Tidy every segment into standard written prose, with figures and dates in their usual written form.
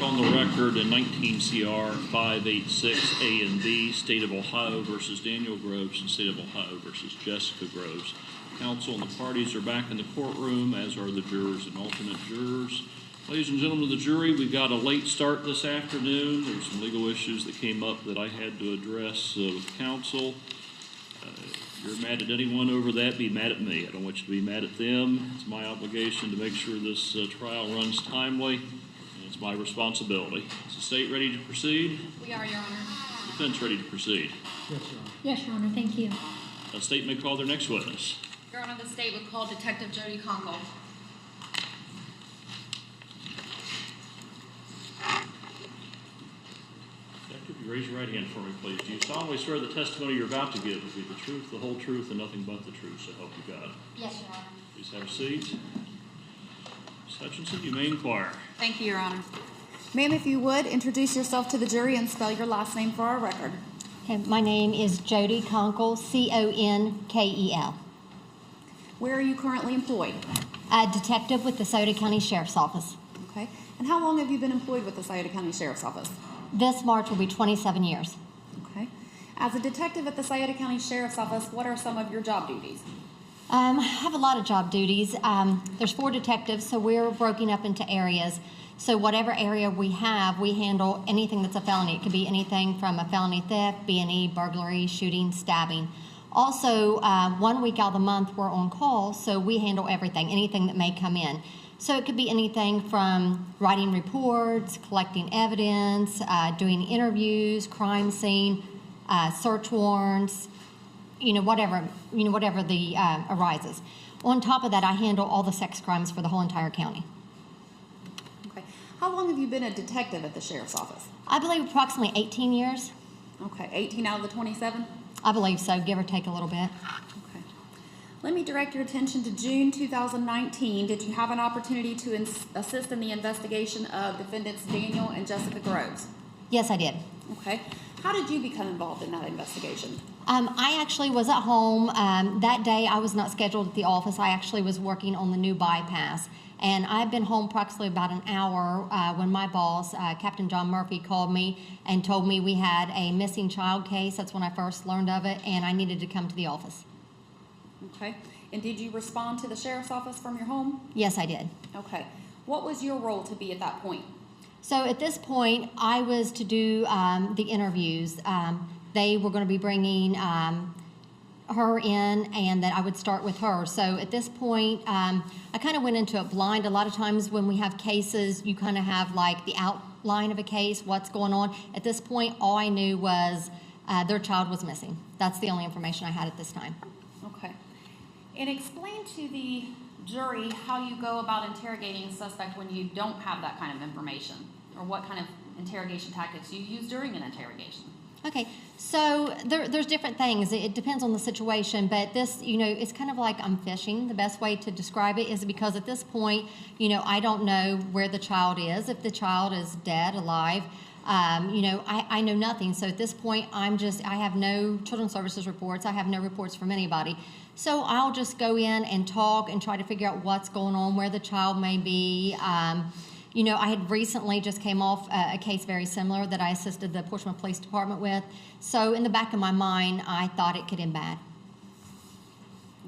on the record in 19 CR 586 A and B, State of Ohio versus Daniel Groves and State of Ohio versus Jessica Groves. Counsel and the parties are back in the courtroom, as are the jurors and alternate jurors. Ladies and gentlemen of the jury, we've got a late start this afternoon. There's some legal issues that came up that I had to address with counsel. If you're mad at anyone over that, be mad at me. I don't want you to be mad at them. It's my obligation to make sure this trial runs timely. It's my responsibility. Is the state ready to proceed? We are, Your Honor. Defense ready to proceed? Yes, Your Honor. Yes, Your Honor. Thank you. The state may call their next witness. Your Honor, the state would call Detective Jody Conkel. Detective, you raise your right hand for me, please. Do you solemnly swear the testimony you're about to give will be the truth, the whole truth, and nothing but the truth, so help you God? Yes, Your Honor. Please have a seat. Ms. Hutchinson, you may inquire. Thank you, Your Honor. Ma'am, if you would, introduce yourself to the jury and spell your last name for our record. Okay, my name is Jody Conkel, Conkel. Where are you currently employed? A detective with the Scioto County Sheriff's Office. Okay. And how long have you been employed with the Scioto County Sheriff's Office? This March will be 27 years. Okay. As a detective at the Scioto County Sheriff's Office, what are some of your job duties? I have a lot of job duties. There's 4 detectives, so we're broken up into areas. So whatever area we have, we handle anything that's a felony. It could be anything from a felony theft, B&E, burglary, shooting, stabbing. Also, 1 week out of the month, we're on call, so we handle everything, anything that may come in. So it could be anything from writing reports, collecting evidence, doing interviews, crime scene, search warrants, whatever the arises. On top of that, I handle all the sex crimes for the whole entire county. Okay. How long have you been a detective at the Sheriff's Office? I believe approximately 18 years. Okay. 18 out of the 27? I believe so, give or take a little bit. Okay. Let me direct your attention to June 2019. Did you have an opportunity to assist in the investigation of defendants Daniel and Jessica Groves? Yes, I did. Okay. How did you become involved in that investigation? I actually was at home. That day I was not scheduled at the office. I actually was working on the new bypass. And I've been home approximately about an hour when my boss, Captain John Murphy, called me and told me we had a missing child case. That's when I first learned of it, and I needed to come to the office. Okay. And did you respond to the Sheriff's Office from your home? Yes, I did. Okay. What was your role to be at that point? So at this point, I was to do the interviews. They were going to be bringing her in, and that I would start with her. So at this point, I kind of went into it blind. A lot of times when we have cases, you kind of have like the outline of a case, what's going on. At this point, all I knew was their child was missing. That's the only information I had at this time. Okay. And explain to the jury how you go about interrogating a suspect when you don't have that kind of information, or what kind of interrogation tactics you use during an interrogation. Okay, so there's different things. It depends on the situation, but this, it's kind of like I'm fishing. The best way to describe it is because at this point, I don't know where the child is, if the child is dead, alive. I know nothing. So at this point, I have no children's services reports. I have no reports from anybody. So I'll just go in and talk and try to figure out what's going on, where the child may be. I had recently just came off a case very similar that I assisted the Portsmouth Police Department with. So in the back of my mind, I thought it could end bad.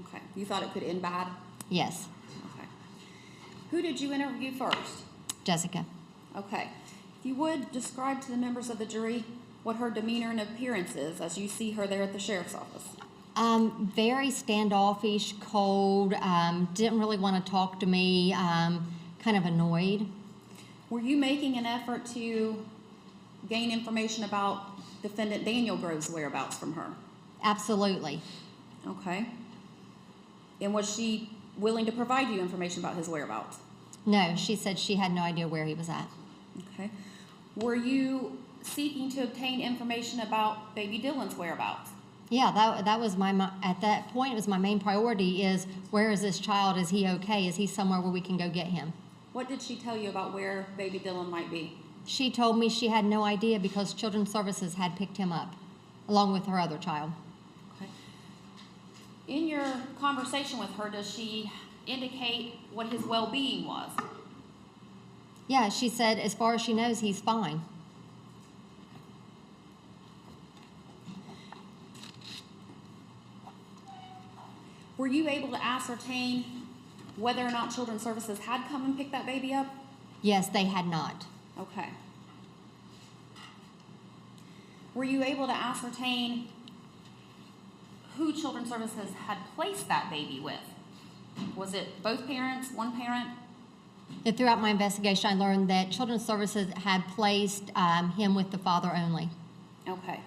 Okay. You thought it could end bad? Yes. Okay. Who did you interview first? Jessica. Okay. If you would, describe to the members of the jury what her demeanor and appearance is as you see her there at the Sheriff's Office. Very standoffish, cold, didn't really want to talk to me, kind of annoyed. Were you making an effort to gain information about defendant Daniel Groves' whereabouts from her? Absolutely. Okay. And was she willing to provide you information about his whereabouts? No, she said she had no idea where he was at. Okay. Were you seeking to obtain information about baby Dylan's whereabouts? Yeah, that was at that point, it was my main priority is, where is this child? Is he okay? Is he somewhere where we can go get him? What did she tell you about where baby Dylan might be? She told me she had no idea because Children's Services had picked him up, along with her other child. Okay. In your conversation with her, does she indicate what his well-being was? Yeah, she said as far as she knows, he's fine. Were you able to ascertain whether or not Children's Services had come and picked that baby up? Yes, they had not. Okay. Were you able to ascertain who Children's Services had placed that baby with? Was it both parents, one parent? And throughout my investigation, I learned that Children's Services had placed him with the father only. Okay.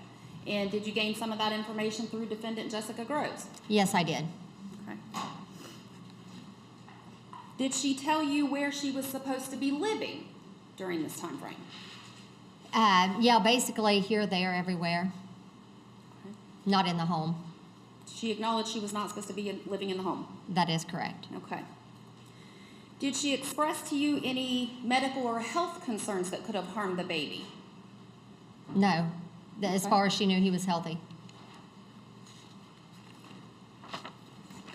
And did you gain some of that information through defendant Jessica Groves? Yes, I did. Okay. Did she tell you where she was supposed to be living during this time frame? Yeah, basically here, there, everywhere. Okay. Not in the home. She acknowledged she was not supposed to be living in the home. That is correct. Okay. Did she express to you any medical or health concerns that could have harmed the baby? No, as Okay. far as she knew, he was healthy.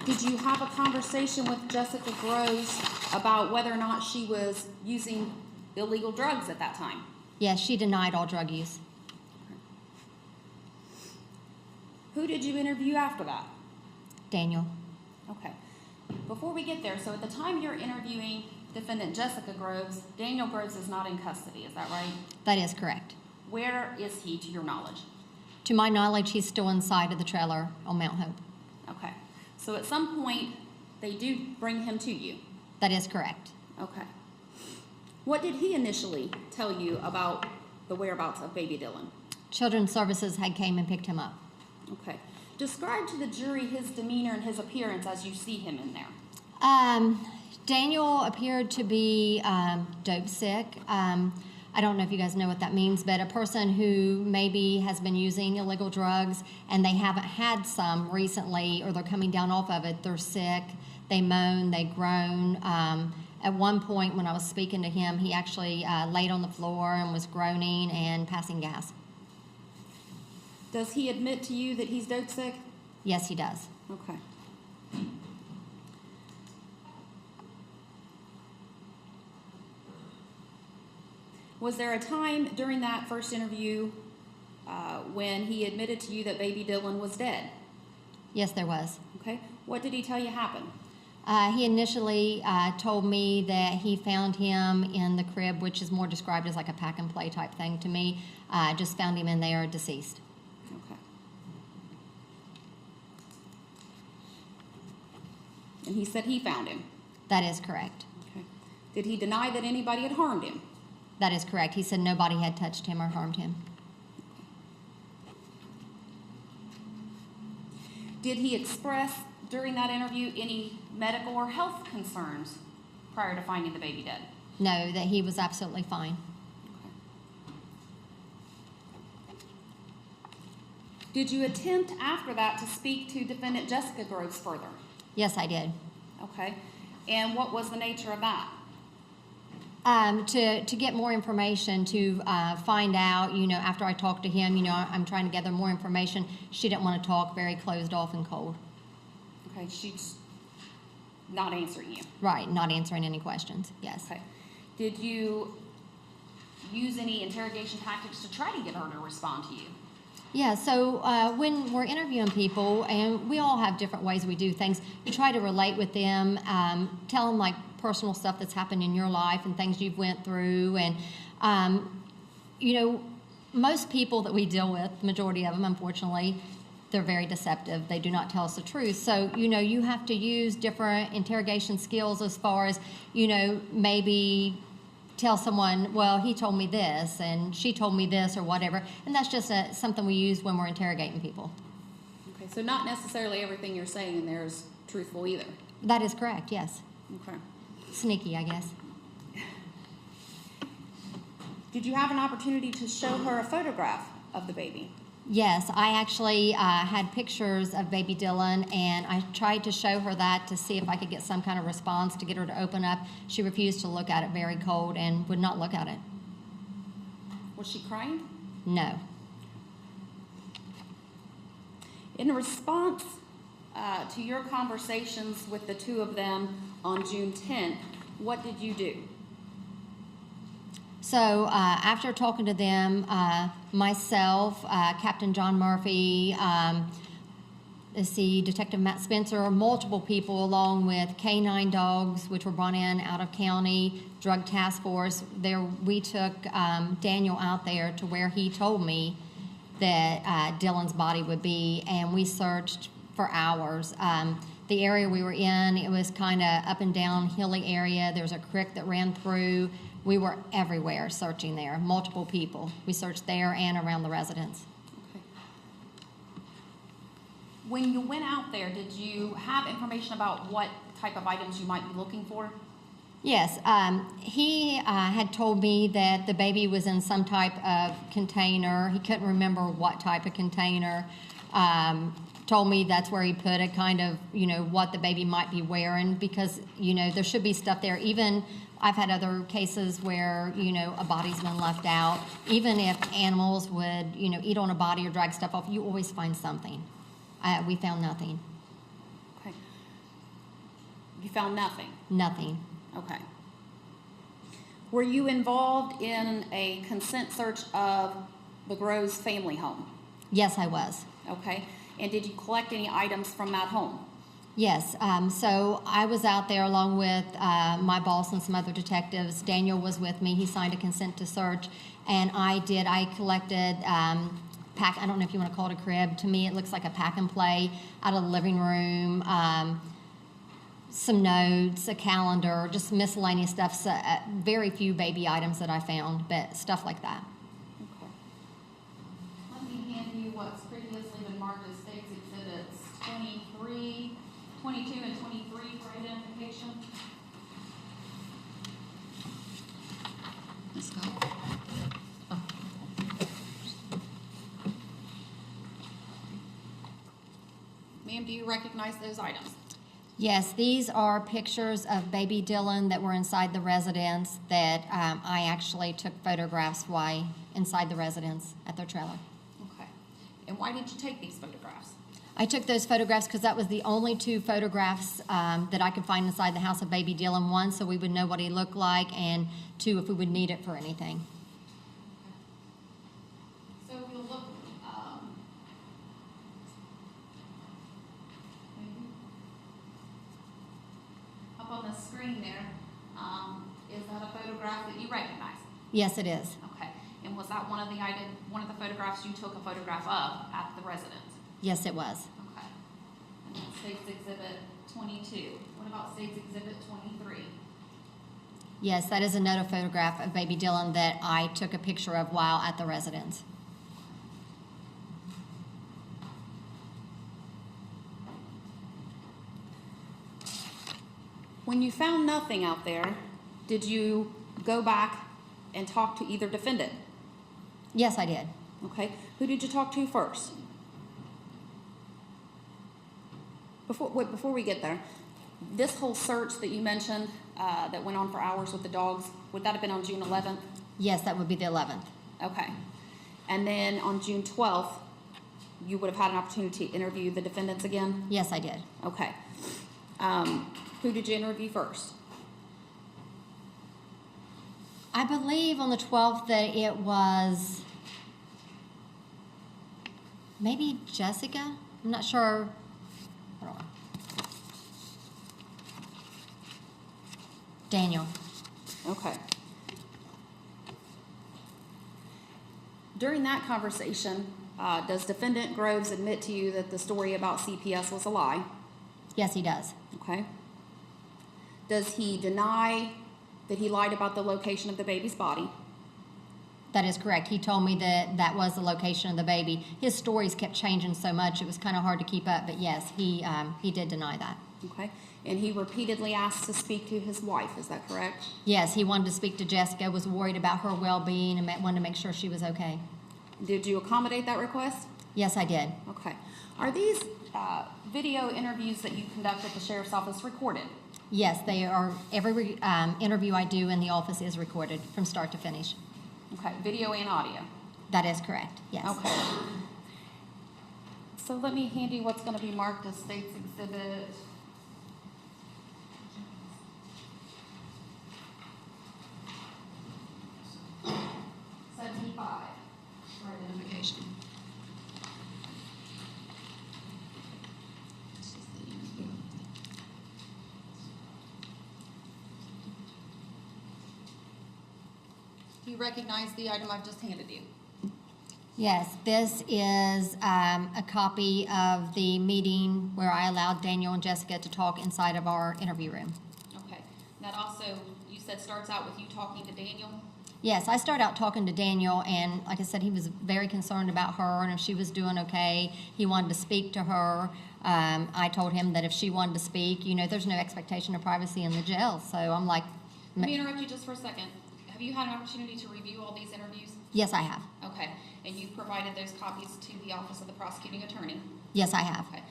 Did you have a conversation with Jessica Groves about whether or not she was using illegal drugs at that time? Yes, she denied all drug use. Who did you interview after that? Daniel. Okay. Before we get there, so at the time you're interviewing defendant Jessica Groves, Daniel Groves is not in custody, is that right? That is correct. Where is he, to your knowledge? To my knowledge, he's still inside of the trailer on Mount Hope. Okay. So at some point, they do bring him to you. That is correct. Okay. What did he initially tell you about the whereabouts of baby Dylan? Children's Services had came and picked him up. Okay. Describe to the jury his demeanor and his appearance as you see him in there. Daniel appeared to be dope sick. I don't know if you guys know what that means, but a person who maybe has been using illegal drugs and they haven't had some recently, or they're coming down off of it, they're sick, they moan, they groan. At one point when I was speaking to him, he actually laid on the floor and was groaning and passing gas. Does he admit to you that he's dope sick? Yes, he does. Okay. Was there a time during that first interview when he admitted to you that baby Dylan was dead? Yes, there was. Okay. What did he tell you happened? He initially told me that he found him in the crib, which is more described as like a pack and play type thing to me. Just found him in there deceased. Okay. And he said he found him? That is correct. Okay. Did he deny that anybody had harmed him? That is correct. He said nobody had touched him or harmed him. Did he express during that interview any medical or health concerns prior to finding the baby dead? No, that he was absolutely fine. Did you attempt after that to speak to defendant Jessica Groves further? Yes, I did. Okay. And what was the nature of that? To get more information, to find out, after I talked to him, I'm trying to gather more information. She didn't want to talk, very closed off and cold. Okay, she's not answering you. Right, not answering any questions, yes. Okay. Did you use any interrogation tactics to try to get her to respond to you? Yeah, so when we're interviewing people, and we all have different ways we do things, you try to relate with them, tell them like personal stuff that's happened in your life and things you've went through. And, most people that we deal with, the majority of them, unfortunately, they're very deceptive. They do not tell us the truth. So, you have to use different interrogation skills as far as, maybe tell someone, well, he told me this and she told me this or whatever. And that's just something we use when we're interrogating people. Okay, so not necessarily everything you're saying in there is truthful either. That is correct, yes. Okay. Sneaky, I guess. Did you have an opportunity to show her a photograph of the baby? Yes, I actually had pictures of baby Dylan, and I tried to show her that to see if I could get some kind of response to get her to open up. She refused to look at it, very cold, and would not look at it. Was she crying? No. In response to your conversations with the two of them on June 10th, what did you do? So after talking to them, myself, Captain John Murphy, let's see, Detective Matt Spencer, multiple people along with K-9 dogs, which were brought in out of county, drug task force. There, we took Daniel out there to where he told me that Dylan's body would be, and we searched for hours. The area we were in, it was kind of up and down hilly area. There was a creek that ran through. We were everywhere searching there, multiple people. We searched there and around the residence. Okay. When you went out there, did you have information about what type of items you might be looking for? Yes, he had told me that the baby was in some type of container. He couldn't remember what type of container. Told me that's where he put it, kind of, you know, what the baby might be wearing, because, you know, there should be stuff there. Even I've had other cases where, you know, a body's been left out. Even if animals would, you know, eat on a body or drag stuff off, you always find something. We found nothing. Okay. You found nothing? Nothing. Okay. Were you involved in a consent search of the Groves family home? Yes, I was. Okay. And did you collect any items from that home? Yes, so I was out there along with my boss and some other detectives. Daniel was with me. He signed a consent to search, and I collected I don't know if you want to call it a crib. To me, it looks like a pack and play out of the living room, some notes, a calendar, just miscellaneous stuff. So, very few baby items that I found, but stuff like that. Okay. Let me hand you what's previously been marked as State's Exhibits 23, 22, and 23 for identification. Let's go. Ma'am, do you recognize those items? Yes, these are pictures of baby Dylan that were inside the residence that I actually took photographs while inside the residence at their trailer. Okay. And why did you take these photographs? I took those photographs because that was the only two photographs that I could find inside the house of baby Dylan. One, so we would know what he looked like, and two, if we would need it for anything. So we'll look up on the screen there. Is that a photograph that you recognize? Yes, it is. Okay. And was that one of the photographs you took a photograph of at the residence? Yes, it was. Okay. And then State's Exhibit 22. What about State's Exhibit 23? Yes, that is another photograph of baby Dylan that I took a picture of while at the residence. When you found nothing out there, did you go back and talk to either defendant? Yes, I did. Okay. Who did you talk to first? Before we get there, this whole search that you mentioned that went on for hours with the dogs, would that have been on June 11th? Yes, that would be the 11th. Okay. And then on June 12th, you would have had an opportunity to interview the defendants again? Yes, I did. Okay. Who did you interview first? I believe on the 12th that it was maybe Jessica. I'm not sure. Hold on. Daniel. Okay. During that conversation, does defendant Groves admit to you that the story about CPS was a lie? Yes, he does. Okay. Does he deny that he lied about the location of the baby's body? That is correct. He told me that that was the location of the baby. His stories kept changing so much, it was kind of hard to keep up, but yes, he did deny that. Okay. And he repeatedly asked to speak to his wife, is that correct? Yes, he wanted to speak to Jessica, was worried about her well-being, and wanted to make sure she was okay. Did you accommodate that request? Yes, I did. Okay. Are these video interviews that you conduct at the sheriff's office recorded? Yes, they are. Every interview I do in the office is recorded from start to finish. Okay, video and audio. That is correct, yes. Okay. So let me hand you what's going to be marked as State's Exhibit. Do you recognize the item I've just handed you? Yes, this is a copy of the meeting where I allowed Daniel and Jessica to talk inside of our interview room. Okay. That also, you said, starts out with you talking to Daniel? Yes, I started out talking to Daniel, and like I said, he was very concerned about her and if she was doing okay. He wanted to speak to her. I told him that if she wanted to speak, you know, there's no expectation of privacy in the jail. So I'm like, Let me interrupt you just for a second. Have you had an opportunity to review all these interviews? yes, I have. Okay. And you provided those copies to the Office of the Prosecuting Attorney? Yes, I have. Okay.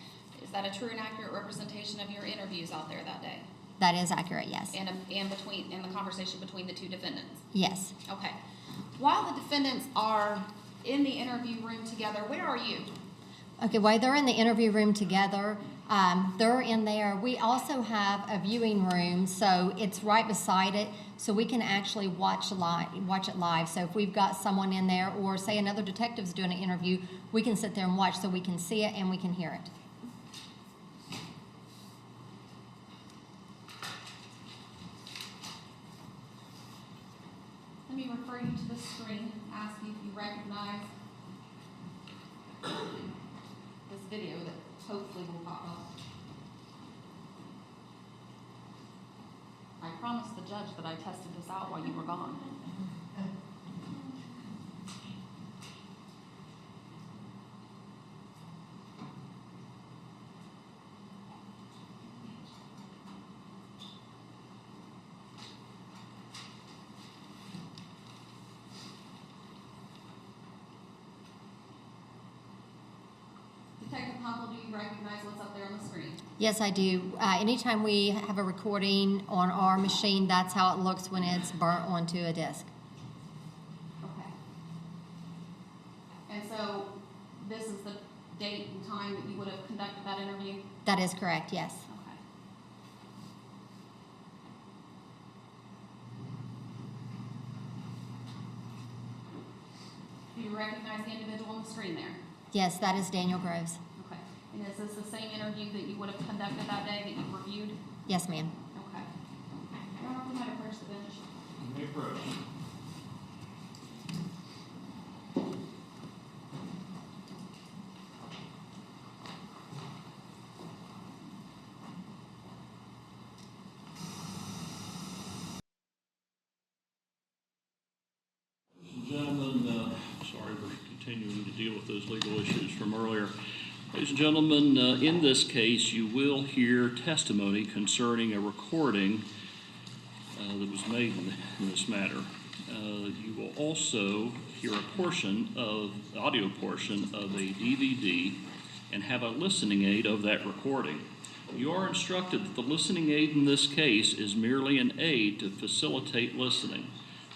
Is that a true and accurate representation of your interviews out there that day? That is accurate, yes. And the conversation between the two defendants? Yes. Okay. While the defendants are in the interview room together, where are you? Okay, while they're in the interview room together, they're in there. We also have a viewing room, so it's right beside it, so we can actually watch it live. So if we've got someone in there, or say another detective's doing an interview, we can sit there and watch, so we can see it and we can hear it. Let me refer you to the screen, ask you if you recognize this video that hopefully will pop up. I promised the judge that I tested this out while you were gone. Detective Conkel, do you recognize what's up there on the screen? Yes, I do. Anytime we have a recording on our machine, that's how it looks when it's burnt onto a disc. Okay. And so this is the date and time that you would have conducted that interview? That is correct, yes. Okay. Do you recognize the individual on the screen there? Yes, that is Daniel Groves. Okay. And is this the same interview that you would have conducted that day that you reviewed? Yes, ma'am. Okay. I don't know if you might approach the bench. May approach. Gentlemen, sorry we're continuing to deal with those legal issues from earlier. Ladies and gentlemen, in this case, you will hear testimony concerning a recording that was made in this matter. You will also hear a portion of, the audio portion of a DVD and have a listening aid of that recording. You are instructed that the listening aid in this case is merely an aid to facilitate listening.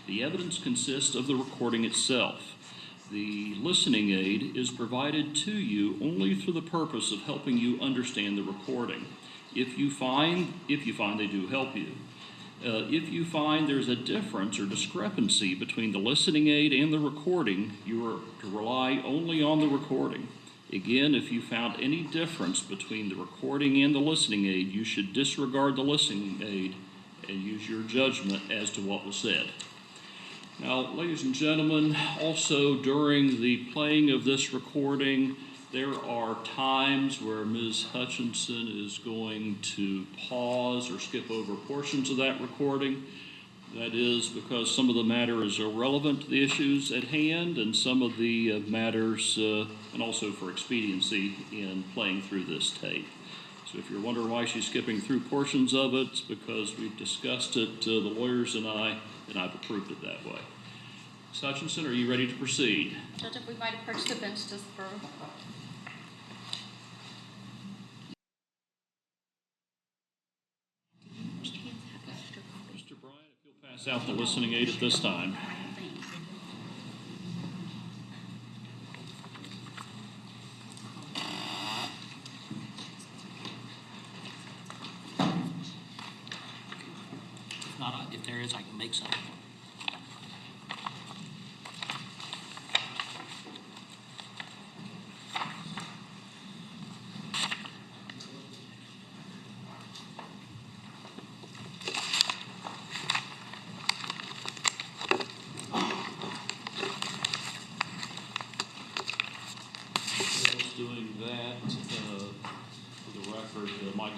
The evidence consists of the recording itself. The listening aid is provided to you only for the purpose of helping you understand the recording. If you find they do help you. If you find there's a difference or discrepancy between the listening aid and the recording, you are to rely only on the recording. Again, if you found any difference between the recording and the listening aid, you should disregard the listening aid and use your judgment as to what was said. Now, ladies and gentlemen, also during the playing of this recording, there are times where Ms. Hutchinson is going to pause or skip over portions of that recording. That is because some of the matter is irrelevant to the issues at hand, and some of the matters, and also for expediency in playing through this tape. So if you're wondering why she's skipping through portions of it, it's because we've discussed it, the lawyers and I've approved it that way. Ms. Hutchinson, are you ready to proceed? Judge, if we might approach the bench just for... Mr. Bryant, if you'll pass out the listening aid at this time. If there is, I can make some.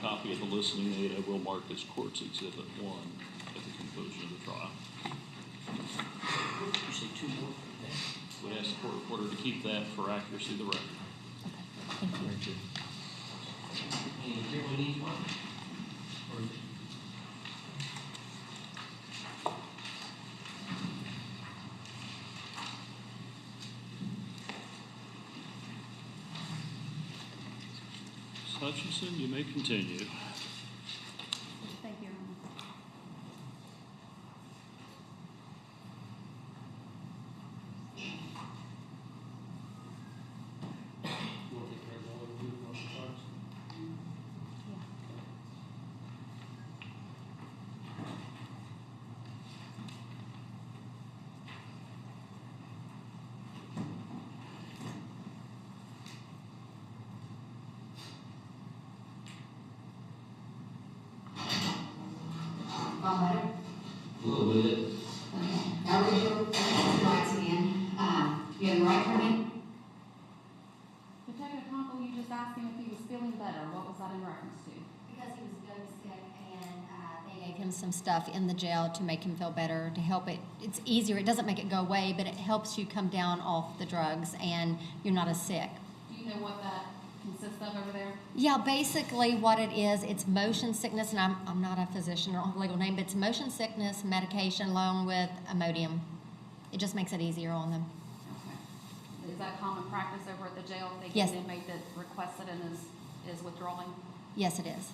copy of the listening aid I will mark as Court's Exhibit 1 at the conclusion of the trial. You say two more? Would ask the court reporter to keep that for accuracy of the record. Thank you. And here we need one? Or Ms. Hutchinson, you may continue. Thank you, Your Honor. you want to take care of all of you once it starts? Better? A little bit. Okay. Now we're going to the rights again. You have the right permit? Detective Conkel, you just asked him if he was feeling better. What was that in reference to? Because he was very sick and they gave him some stuff in the jail to make him feel better, to help it. It's easier. It doesn't make it go away, but it helps you come down off the drugs and you're not as sick. Do you know what that consists of over there? Yeah, basically what it is, it's motion sickness, and I'm not a physician or legal name, but it's motion sickness medication along with Imodium. It just makes it easier on them. Okay. Is that common practice over at the jail? They Yes. get an inmate that requests it and is withdrawing? Yes, it is.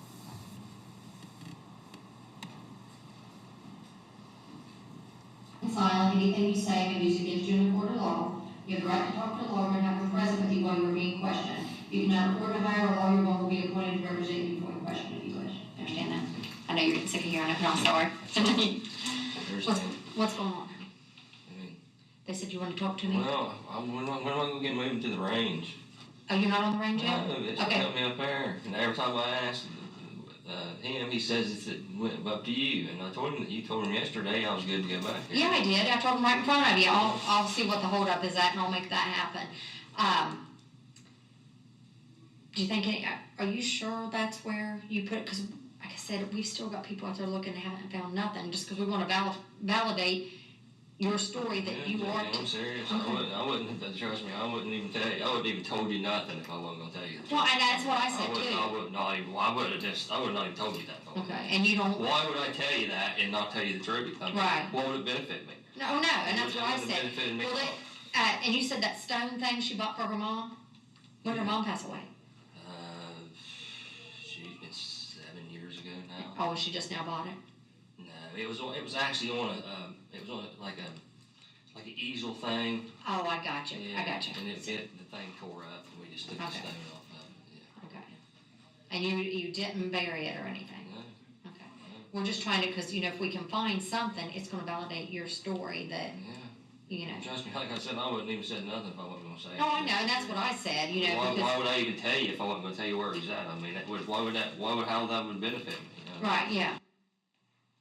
Silent, anything you say may be used against you in a court of law. You have the right to talk to a lawyer and have them present with you while you are being questioned. You cannot afford to hire a lawyer, one will be appointed to represent you before you question if you wish. Understand that? I know you're sick of hearing it, but I'm sorry. What's going on? I mean, They said you want to talk to me? well, when am I going to get moved to the range? Oh, you're not on the range yet? No, it's Okay. got me up there. And every time I ask him, he says it's up to you. And I told him that you told him yesterday I was good to go back there. Yeah, I did. I told them right in front of you. I'll see what the holdup is at and I'll make that happen. Do you think, are you sure that's where you put it? Because like I said, we've still got people out there looking and haven't found nothing, just because we want to validate your story that you are. I'm serious. Okay. I wouldn't, trust me, I wouldn't even tell you. I wouldn't even told you nothing if I wasn't going to tell you. Well, and that's what I said too. I would not even, I would not even told you that. Okay, and you don't. Why would I tell you that and not tell you the truth? I mean, Right. What would it benefit me? No, and that's what I It wouldn't said. benefit me. Well, and you said that stone thing she bought for her mom? When did her mom pass away? It's 7 years ago now. Oh, she just now bought it? No, it was actually on like an easel thing. Oh, I got you. Yeah, I got you. And the thing tore up, and we just took the Okay. stone off of it. Yeah. Okay. And you didn't bury it or anything? No, Okay. We're just trying to, because, if we can find something, it's going to validate your story that, yeah. Trust me, like I said, I wouldn't even said nothing if I wasn't going to say it. Oh, I know, and that's what I said, Why because, would I even tell you if I wasn't going to tell you where he's at? I mean, how that would benefit me? right, yeah.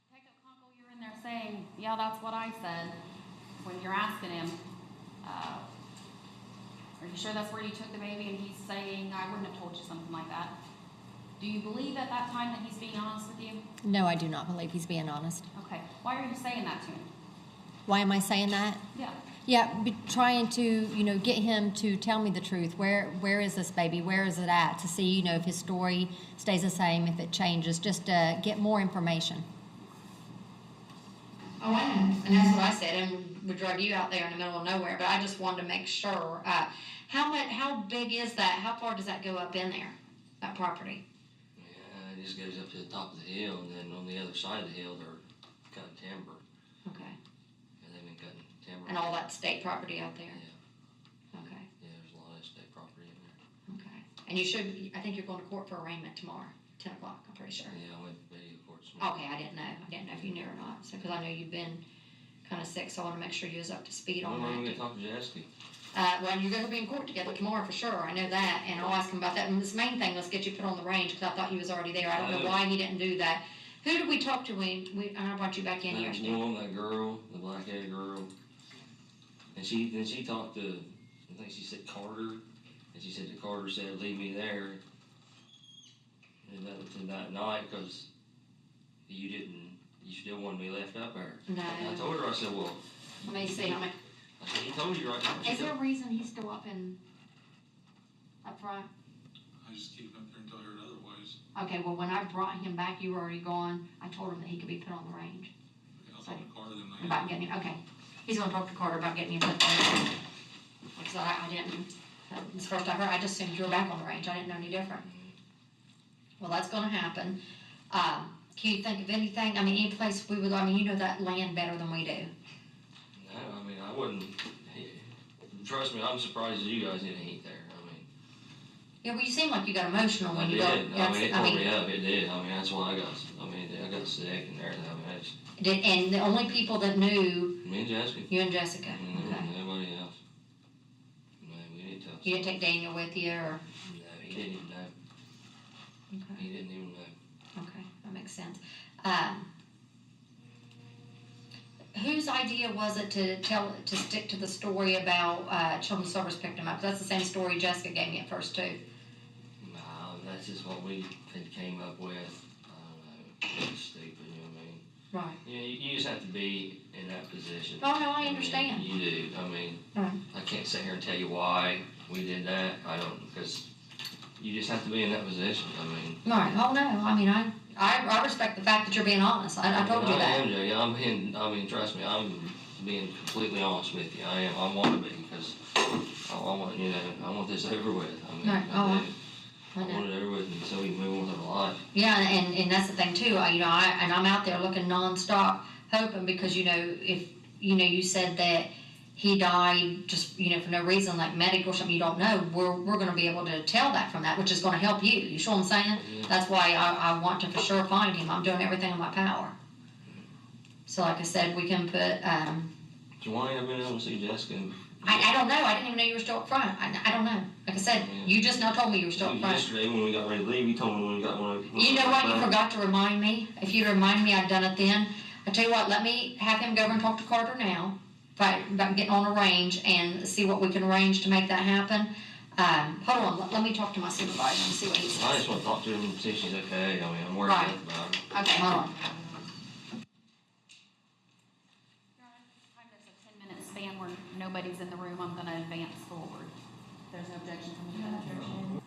Detective Conkel, you're in there saying, yeah, that's what I said, when you're asking him, are you sure that's where you took the baby? And he's saying, I wouldn't have told you something like that. Do you believe at that time that he's being honest with you? No, I do not believe he's being honest. Okay, why are you saying that to him? Why am I saying that? Yeah. Yeah, trying to, get him to tell me the truth. Where is this baby? Where is it at? To see, if his story stays the same, if it changes, just to get more information. Oh, I know, and that's what I said, and we drug you out there in the middle of nowhere, but I just wanted to make sure. How big is that? How far does that go up in there, that property? Yeah, it just goes up to the top of the hill, and then on the other side of the hill, they're cutting timber. Okay. Yeah, they've been cutting timber. And all that state property out there? Yeah, Okay, yeah, there's a lot of state property in there. okay. And I think you're going to court for arraignment tomorrow, 10 o'clock, I'm pretty sure. Yeah, I went to video court this morning. Okay, I didn't know if you knew or not, so, because I know you've been kind of sick, so I want to make sure you was up to speed on When am I that. going to talk to Jessica? Well, you're going to be in court together tomorrow for sure, I know that, and I'll ask him about that. And this main thing, let's get you put on the range, because I thought you was already there. I don't know why he didn't do that. Who did we talk to when I brought you back in That yesterday? woman, that girl, the black-haired girl, and she talked to, I think she said Carter, and she said that Carter said leave me there, to that night, because you still wanted me left up there. No. And I told her, I said, well, Let me see, how many, I said, he told you right now. She is there a said, reason he's still up front? I just keep him up there until I heard otherwise. Okay, well, when I brought him back, you were already gone. I told him that he could be put on the range. Okay, I'll talk to Carter then. About getting him, okay. He's gonna talk to Carter about getting him put on the range. Because I didn't, it's the first I heard, I just assumed you were back on the range. I didn't know any different. Well, that's gonna happen. Can you think of anything, I mean, any place we would, I mean, you know that land better than we do. no, I mean, I wouldn't, trust me, I'm surprised you guys didn't eat there. I mean, Yeah, well, you seem like you got emotional when you it go. did. I mean, it tore me up, it did. I mean, that's why I got sick and everything. I mean, I just, And the only people that knew, me and Jessica. you and Jessica, I mean, okay. nobody else. No, we didn't tell. You didn't take Daniel with you, or, No, he didn't even know. okay, He didn't even know. okay, that makes sense. Whose idea was it to stick to the story about, children's service picked him up? That's the same story Jessica gave me at first too. No, that's just what we came up with. I don't know. It's stupid, you know what I mean? Right. Yeah, you just have to be in that position. Oh, no, I mean, understand. You do. I mean, Right. I can't sit here and tell you why we did that. I don't, because you just have to be in that position. I mean. Right, oh no, I mean, I respect the fact that you're being honest, I told you I that. am, Jay. I mean, trust me, I'm being completely honest with you. I am. I want to be, because I want, I want this over with. I mean, Right, I do. I I know. want it over with, and so we move on with our life. Yeah, and that's the thing too, I'm out there looking nonstop, hoping, because, if, you said that he died just, for no reason, like medical or something you don't know, we're gonna be able to tell that from that, which is gonna help you, you sure what I'm saying? Yeah. That's why I want to for sure find him, I'm doing everything in my power. So like I said, we can put, So why ain't I been able to see Jessica? I don't know, I didn't even know you were still up front, I don't know. Like I said, you just now told me you were still up front. Yesterday when we got ready to leave, you told me when we got one. You know what, you forgot to remind me. If you'd remind me, I'd done it then. I tell you what, let me have him go over and talk to Carter now about getting on a range and see what we can arrange to make that happen. Hold on, let me talk to my supervisor and see what he I says. just want to talk to her and see if she's okay. I mean, I'm worried Right. about her. Okay, hold on. Time there's a 10-minute span where nobody's in the room, I'm gonna advance forward. If there's no objection from the judge.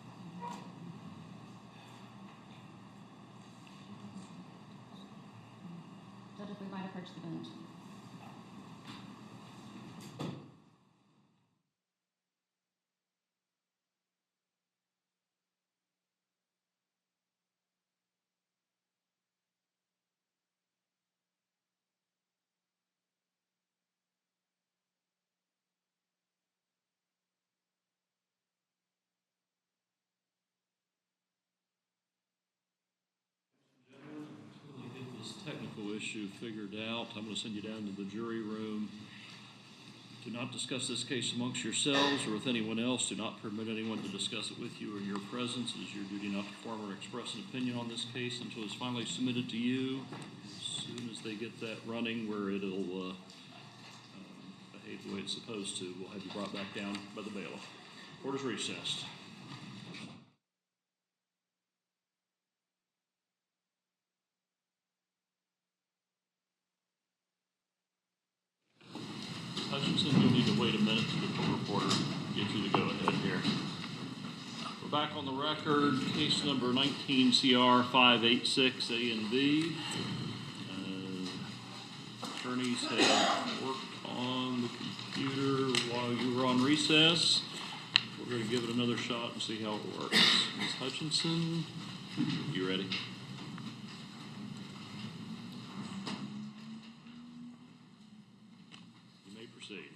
Judge, if we might approach the bench. Until they get this technical issue figured out, I'm going to send you down to the jury room. Do not discuss this case amongst yourselves or with anyone else. Do not permit anyone to discuss it with you or in your presence. It is your duty not to form or express an opinion on this case until it's finally submitted to you. As soon as they get that running where it'll behave the way it's supposed to, we'll have you brought back down by the bailiff. Court is recessed. Hutchinson, you'll need to wait a minute to the court reporter get you the go-ahead here. We're back on the record, case number 19 CR 586 A and B. Attorneys have worked on the computer while you were on recess. We're going to give it another shot and see how it works. Ms. Hutchinson, you ready? You may proceed.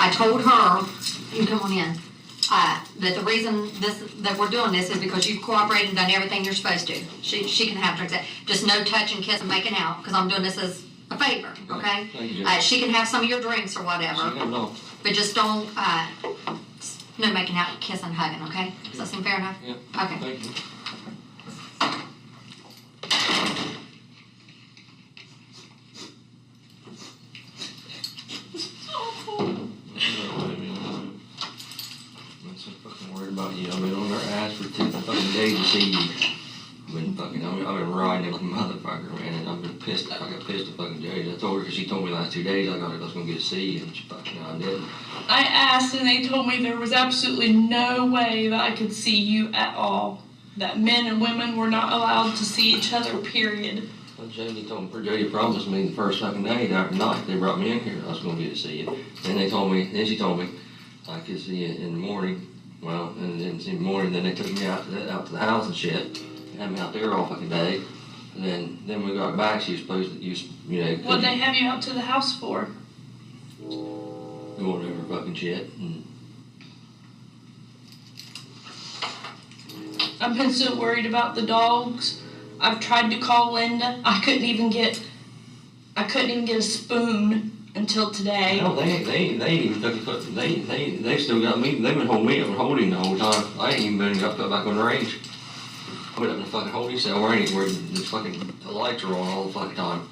I told her, you come on in, that the reason that we're doing this is because you've cooperated and done everything you're supposed to. She can have drinks, just no touching, kiss, and making out, because I'm doing this as a favor, okay? Thank you, Jody. She can have some of your drinks or whatever, She can know. but just don't, no making out, kissing, hugging, okay? Does that seem fair enough? Yeah. Okay. Thank you. I'm so fucking worried about you. I've been on their ass for 2 fucking days to see you. I've been riding it like a motherfucker, man, and I've been pissed. I got pissed at fucking Jody. I told her because she told me the last 2 days I was gonna get to see you, and she fucking, I didn't. I asked and they told me there was absolutely no way that I could see you at all. That men and women were not allowed to see each other, period. Well, Jody promised me the first fucking day that night they brought me in here, I was gonna get to see you. Then she told me I could see you in the morning. Well, and then in the morning, then they took me out to the house and shit. Had me out there all fucking day. And then we got back, she was supposed to use, What'd they have you out to the house for? going over fucking shit. And I've been so worried about the dogs. I've tried to call Linda. I couldn't even get a spoon until today. no, they ain't even fucking put, they still got me, they've been holding me up and holding the whole time. I ain't even been got put back on the range. I went up in the fucking holding cell where the lights are on all the fucking time.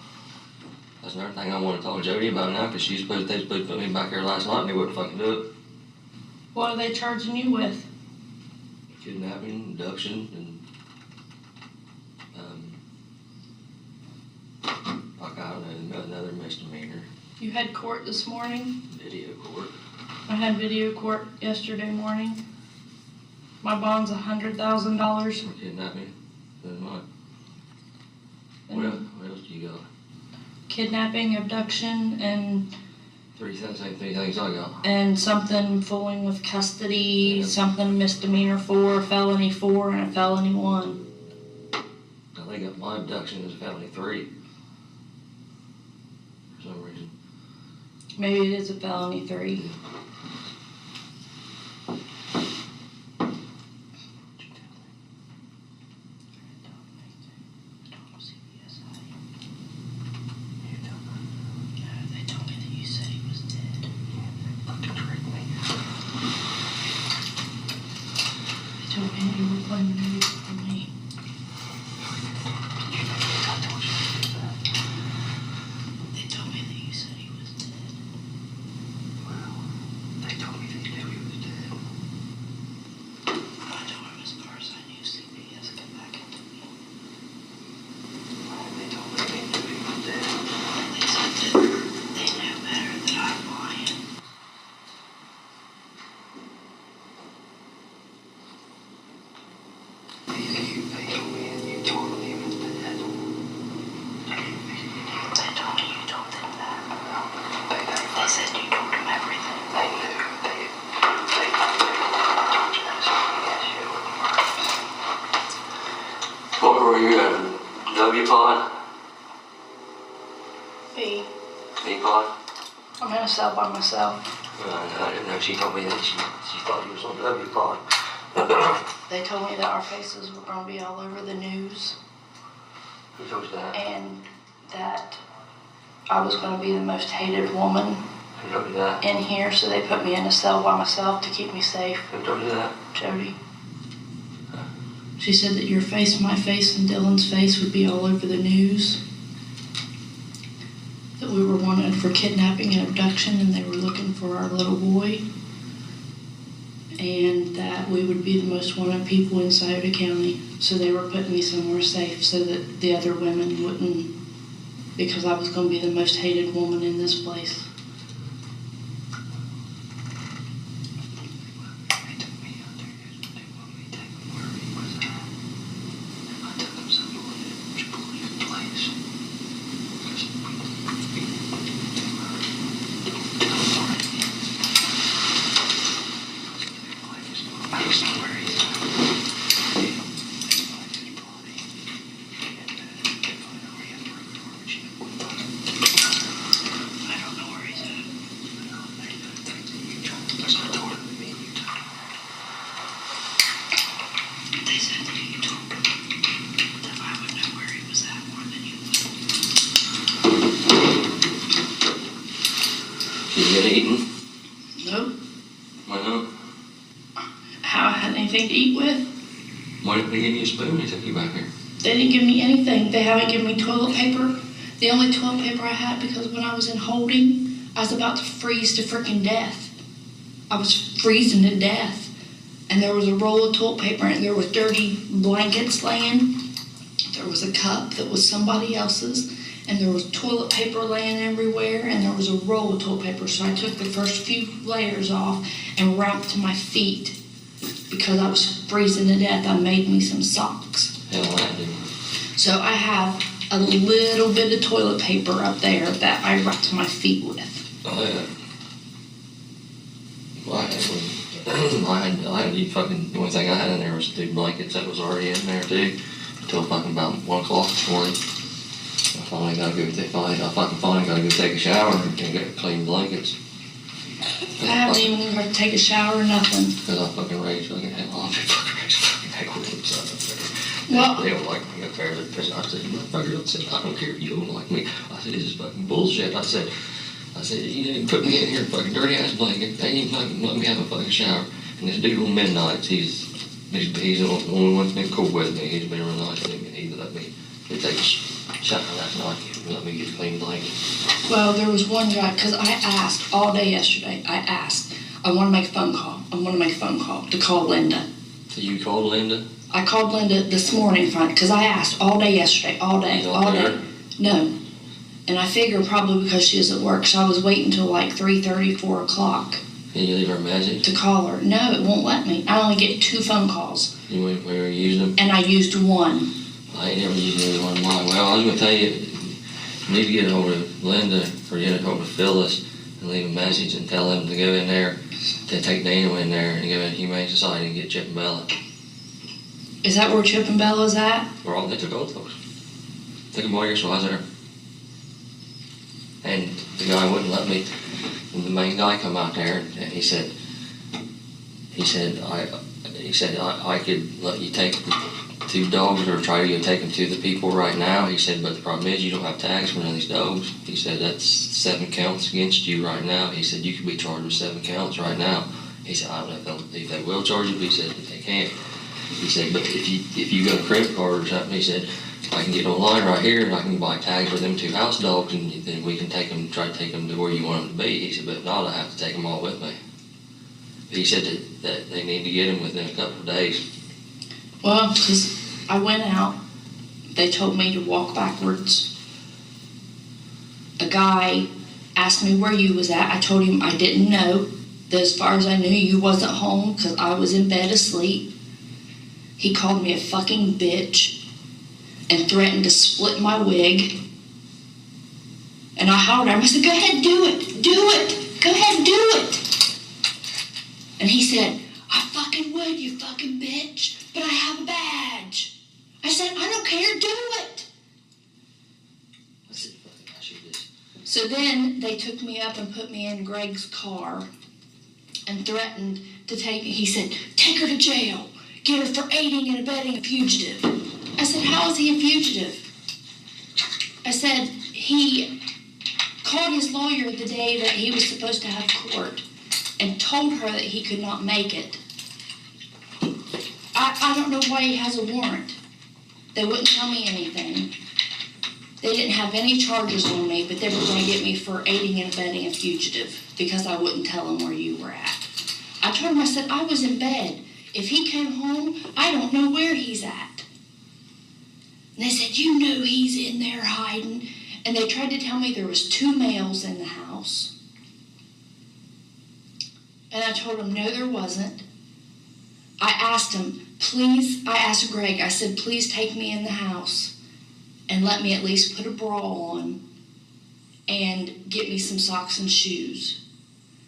That's another thing I want to talk to Jody about now, because they supposed to put me back here last night and they wouldn't fucking do it. What are they charging you with? Kidnapping, abduction, and like I don't know, another misdemeanor. You had court this morning. Video court. I had video court yesterday morning. My bond's $100,000. For kidnapping. Then what? And What else do you got? kidnapping, abduction, and Same 3 things I got. and something fooling with custody, Yeah. something misdemeanor 4, felony 4, and a felony 1. Now they got my abduction as a felony 3. For some reason. Maybe it is a felony 3. They told me that you said he was dead. They told me you were playing the music for me. They told me that you said he was dead. They told me they knew he was dead. I told him as far as I knew, CPS got back into me. They told me they knew he was dead. They said that they knew better that I'm lying. They told me and you told me he was dead. They told me you told them that. They said you told them everything. They knew. They told you that CPS shit wouldn't work. What were you at? W pod? B. B pod? I'm in a cell by myself. I didn't know. She told me that she thought you was on W pod. They told me that our faces were going to be all over the news Who told you that? and that I was going to be the most hated woman Who told you that? in here, so they put me in a cell by myself to keep me safe. Who told you that? Jody. She said that your face, my face, and Dylan's face would be all over the news. That we were wanted for kidnapping and abduction and they were looking for our little boy. And that we would be the most wanted people in Scioto County. So they were putting me somewhere safe so that the other women wouldn't, because I was going to be the most hated woman in this place. They took me out there yesterday. They want me to take me where he was at. I took him somewhere in a police place. I just know where he's at. They find his body. And they find out where he has broken arm and shit. I don't know where he's eating? Nope. Why not? How I had anything to eat with? Why didn't they give you a spoon when they took you back here? They didn't give me anything. They haven't given me toilet paper. The only toilet paper I had, because when I was in holding, I was about to freeze to freaking death. I was freezing to death. And there was a roll of toilet paper and there was dirty blankets laying. There was a cup that was somebody else's. And there was toilet paper laying everywhere. And there was a roll of toilet paper. So I took the first few layers off and wrapped to my feet. Because I was freezing to death, I made me some socks. Hell, I didn't. So I have a little bit of toilet paper up there that I wrapped my feet with. Oh, yeah. Well, I had you fucking, the only thing I had in there was 2 blankets that was already in there too. Until fucking about 1 o'clock this morning. I finally gotta go take a shower and get clean blankets. I haven't even got to take a shower or nothing. Because I fucking rage fucking hell off. I fucking rage fucking heck with them son up there. Well, They don't like me up there. I said, motherfucker, I don't care if you don't like me. I said, this is fucking bullshit. I said, you didn't put me in here fucking dirty ass blanket. They ain't fucking let me have a fucking shower. And this dude on midnights, he's the only one that's been cool with me. He's been real nice to me, and he let me take a shower that night and let me get a clean blanket. well, there was one guy, because I asked all day yesterday, I want to make a phone call. I want to make a phone call to call Linda. So you called Linda? I called Linda this morning, because I asked all day yesterday, all day. No. And I figured probably because she was at work, so I was waiting until like 3:30, 4 o'clock. Can you leave her a message? To call her. No, it won't let me. I only get 2 phone calls. You went where you used them? And I used 1. I ain't never used any one of mine. Well, I was going to tell you, you need to get a hold of Linda or get a hold of Phyllis and leave a message and tell them to go in there, to take Daniel in there and go in Humane Society and get Chip and Bella. Is that where Chip and Bella's at? They took all those. Took them all years while I was there. And the guy wouldn't let me. And the main guy come out there and he said I could let you take the 2 dogs or try to go take them to the people right now. He said, but the problem is you don't have tags for none of these dogs. He said, that's 7 counts against you right now. He said, you could be charged with 7 counts right now. He said, I don't know if they will charge you, but he said, if they can't. He said, but if you got a credit card or something, he said, I can get online right here and I can buy tags for them 2 house dogs and then we can try to take them to where you want them to be. He said, but if not, I have to take them all with me. But he said that they need to get them within a couple of days. Well, because I went out. They told me to walk backwards. A guy asked me where you was at. I told him I didn't know. That as far as I knew, you wasn't home because I was in bed asleep. He called me a fucking bitch and threatened to split my wig. And I hollered at him. I said, go ahead, do it. Do it. Go ahead, do it. And he said, I fucking would, you fucking bitch, but I have a badge. I said, I don't care, do it. I said, fucking I should this. So then they took me up and put me in Greg's car and threatened to he said, take her to jail. Get her for aiding and abetting a fugitive. I said, how is he a fugitive? I said, he called his lawyer the day that he was supposed to have court and told her that he could not make it. I don't know why he has a warrant. They wouldn't tell me anything. They didn't have any charges on me, but they were going to get me for aiding and abetting a fugitive because I wouldn't tell them where you were at. I told him, I said, I was in bed. If he came home, I don't know where he's at. And they said, you know he's in there hiding. And they tried to tell me there was 2 males in the house. And I told him, no, there wasn't. I asked him, please, I asked Greg, I said, please take me in the house and let me at least put a bra on and get me some socks and shoes.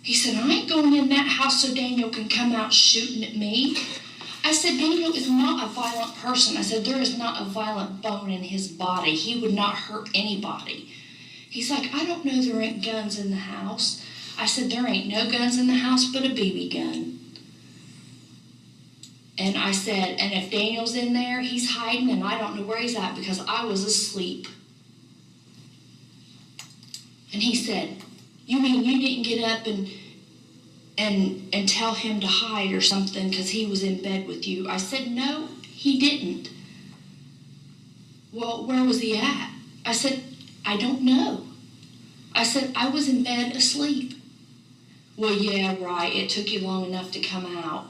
He said, I ain't going in that house so Daniel can come out shooting at me. I said, Daniel is not a violent person. I said, there is not a violent bone in his body. He would not hurt anybody. He's like, I don't know there ain't guns in the house. I said, there ain't no guns in the house but a BB gun. And I said, and if Daniel's in there, he's hiding and I don't know where he's at because I was asleep. And he said, You mean you didn't get up and tell him to hide or something because he was in bed with you? I said, no, he didn't. Well, where was he at? I said, I don't know. I said, I was in bed asleep. Well, yeah, right, it took you long enough to come out.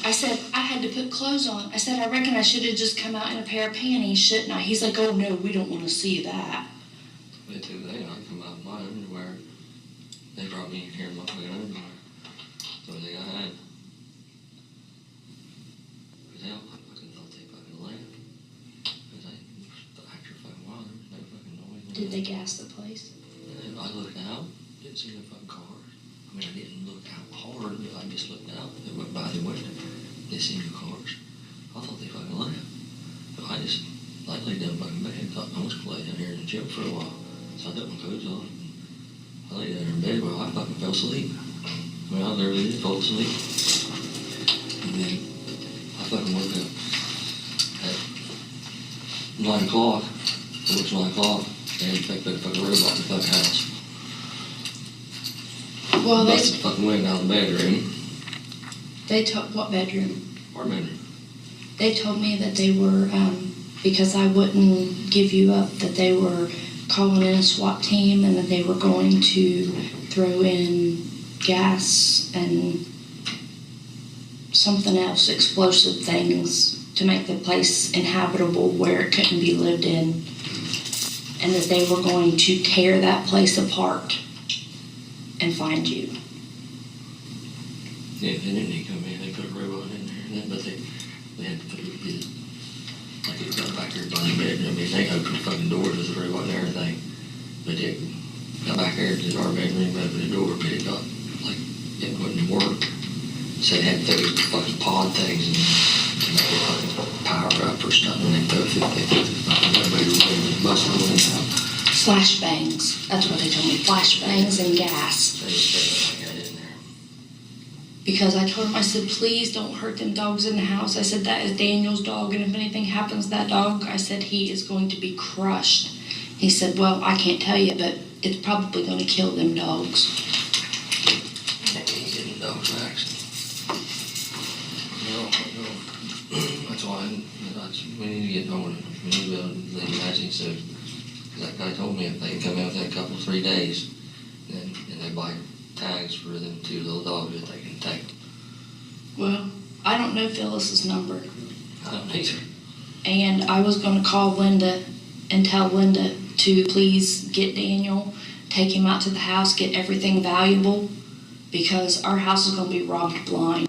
I said, I had to put clothes on. I said, I reckon I should have just come out in a pair of panties, shouldn't I? He's like, oh no, we don't want to see that. Me too, I come out in my underwear. They brought me in here in my fucking underwear. So they got had. Cause they all fucking thought they fucking left. Cause after a fucking while, there was no fucking noise. Did they gas the place? And I looked out, didn't see no fucking cars. I mean, I didn't look out hard, but I just looked out. They went by the window. They seen no cars. I thought they fucking left. So I laid down fucking bed. Thought I was gonna lay down here in the gym for a while. So I took my clothes off. I laid down in bed while I fucking fell asleep. I mean, I literally did fall asleep. And then I fucking woke up at 9 o'clock. It was 9 o'clock. And they put a fucking robot in the fucking house. Well, Busted the fucking window out of the bedroom. they told, what bedroom? Our bedroom. They told me that they were, because I wouldn't give you up, that they were calling in a SWAT team and that they were going to throw in gas and something else, explosive things, to make the place inhabitable where it couldn't be lived in, and that they were going to tear that place apart and find you. Yeah, they didn't need to come in. They put a robot in there, but they had to put it, like it got back here by the bed. I mean, they opened the fucking doors with the robot and everything, but it got back there to our bedroom, opened the door, but it got, like, it wouldn't work. So they had those fucking pod things and to make it fucking power up or something. They put the fucking elevator room and busted the window out. Flashbangs, that's what they told me, flashbangs and gas. They just put it in there. Because I told him, I said, please don't hurt them dogs in the house. I said, that is Daniel's dog, and if anything happens to that dog, I said, he is going to be crushed. He said, well, I can't tell you, but it's probably going to kill them dogs. They ain't getting dogs vaccinated. No. That's why we need to get going. We need to be able to leave vaccine soon. That guy told me if they come out within a couple, 3 days, and they buy tags for them 2 little dogs that they can take. Well, I don't know Phyllis's number. I don't either. And I was going to call Linda and tell Linda to please get Daniel, take him out to the house, get everything valuable, because our house is going to be robbed blind.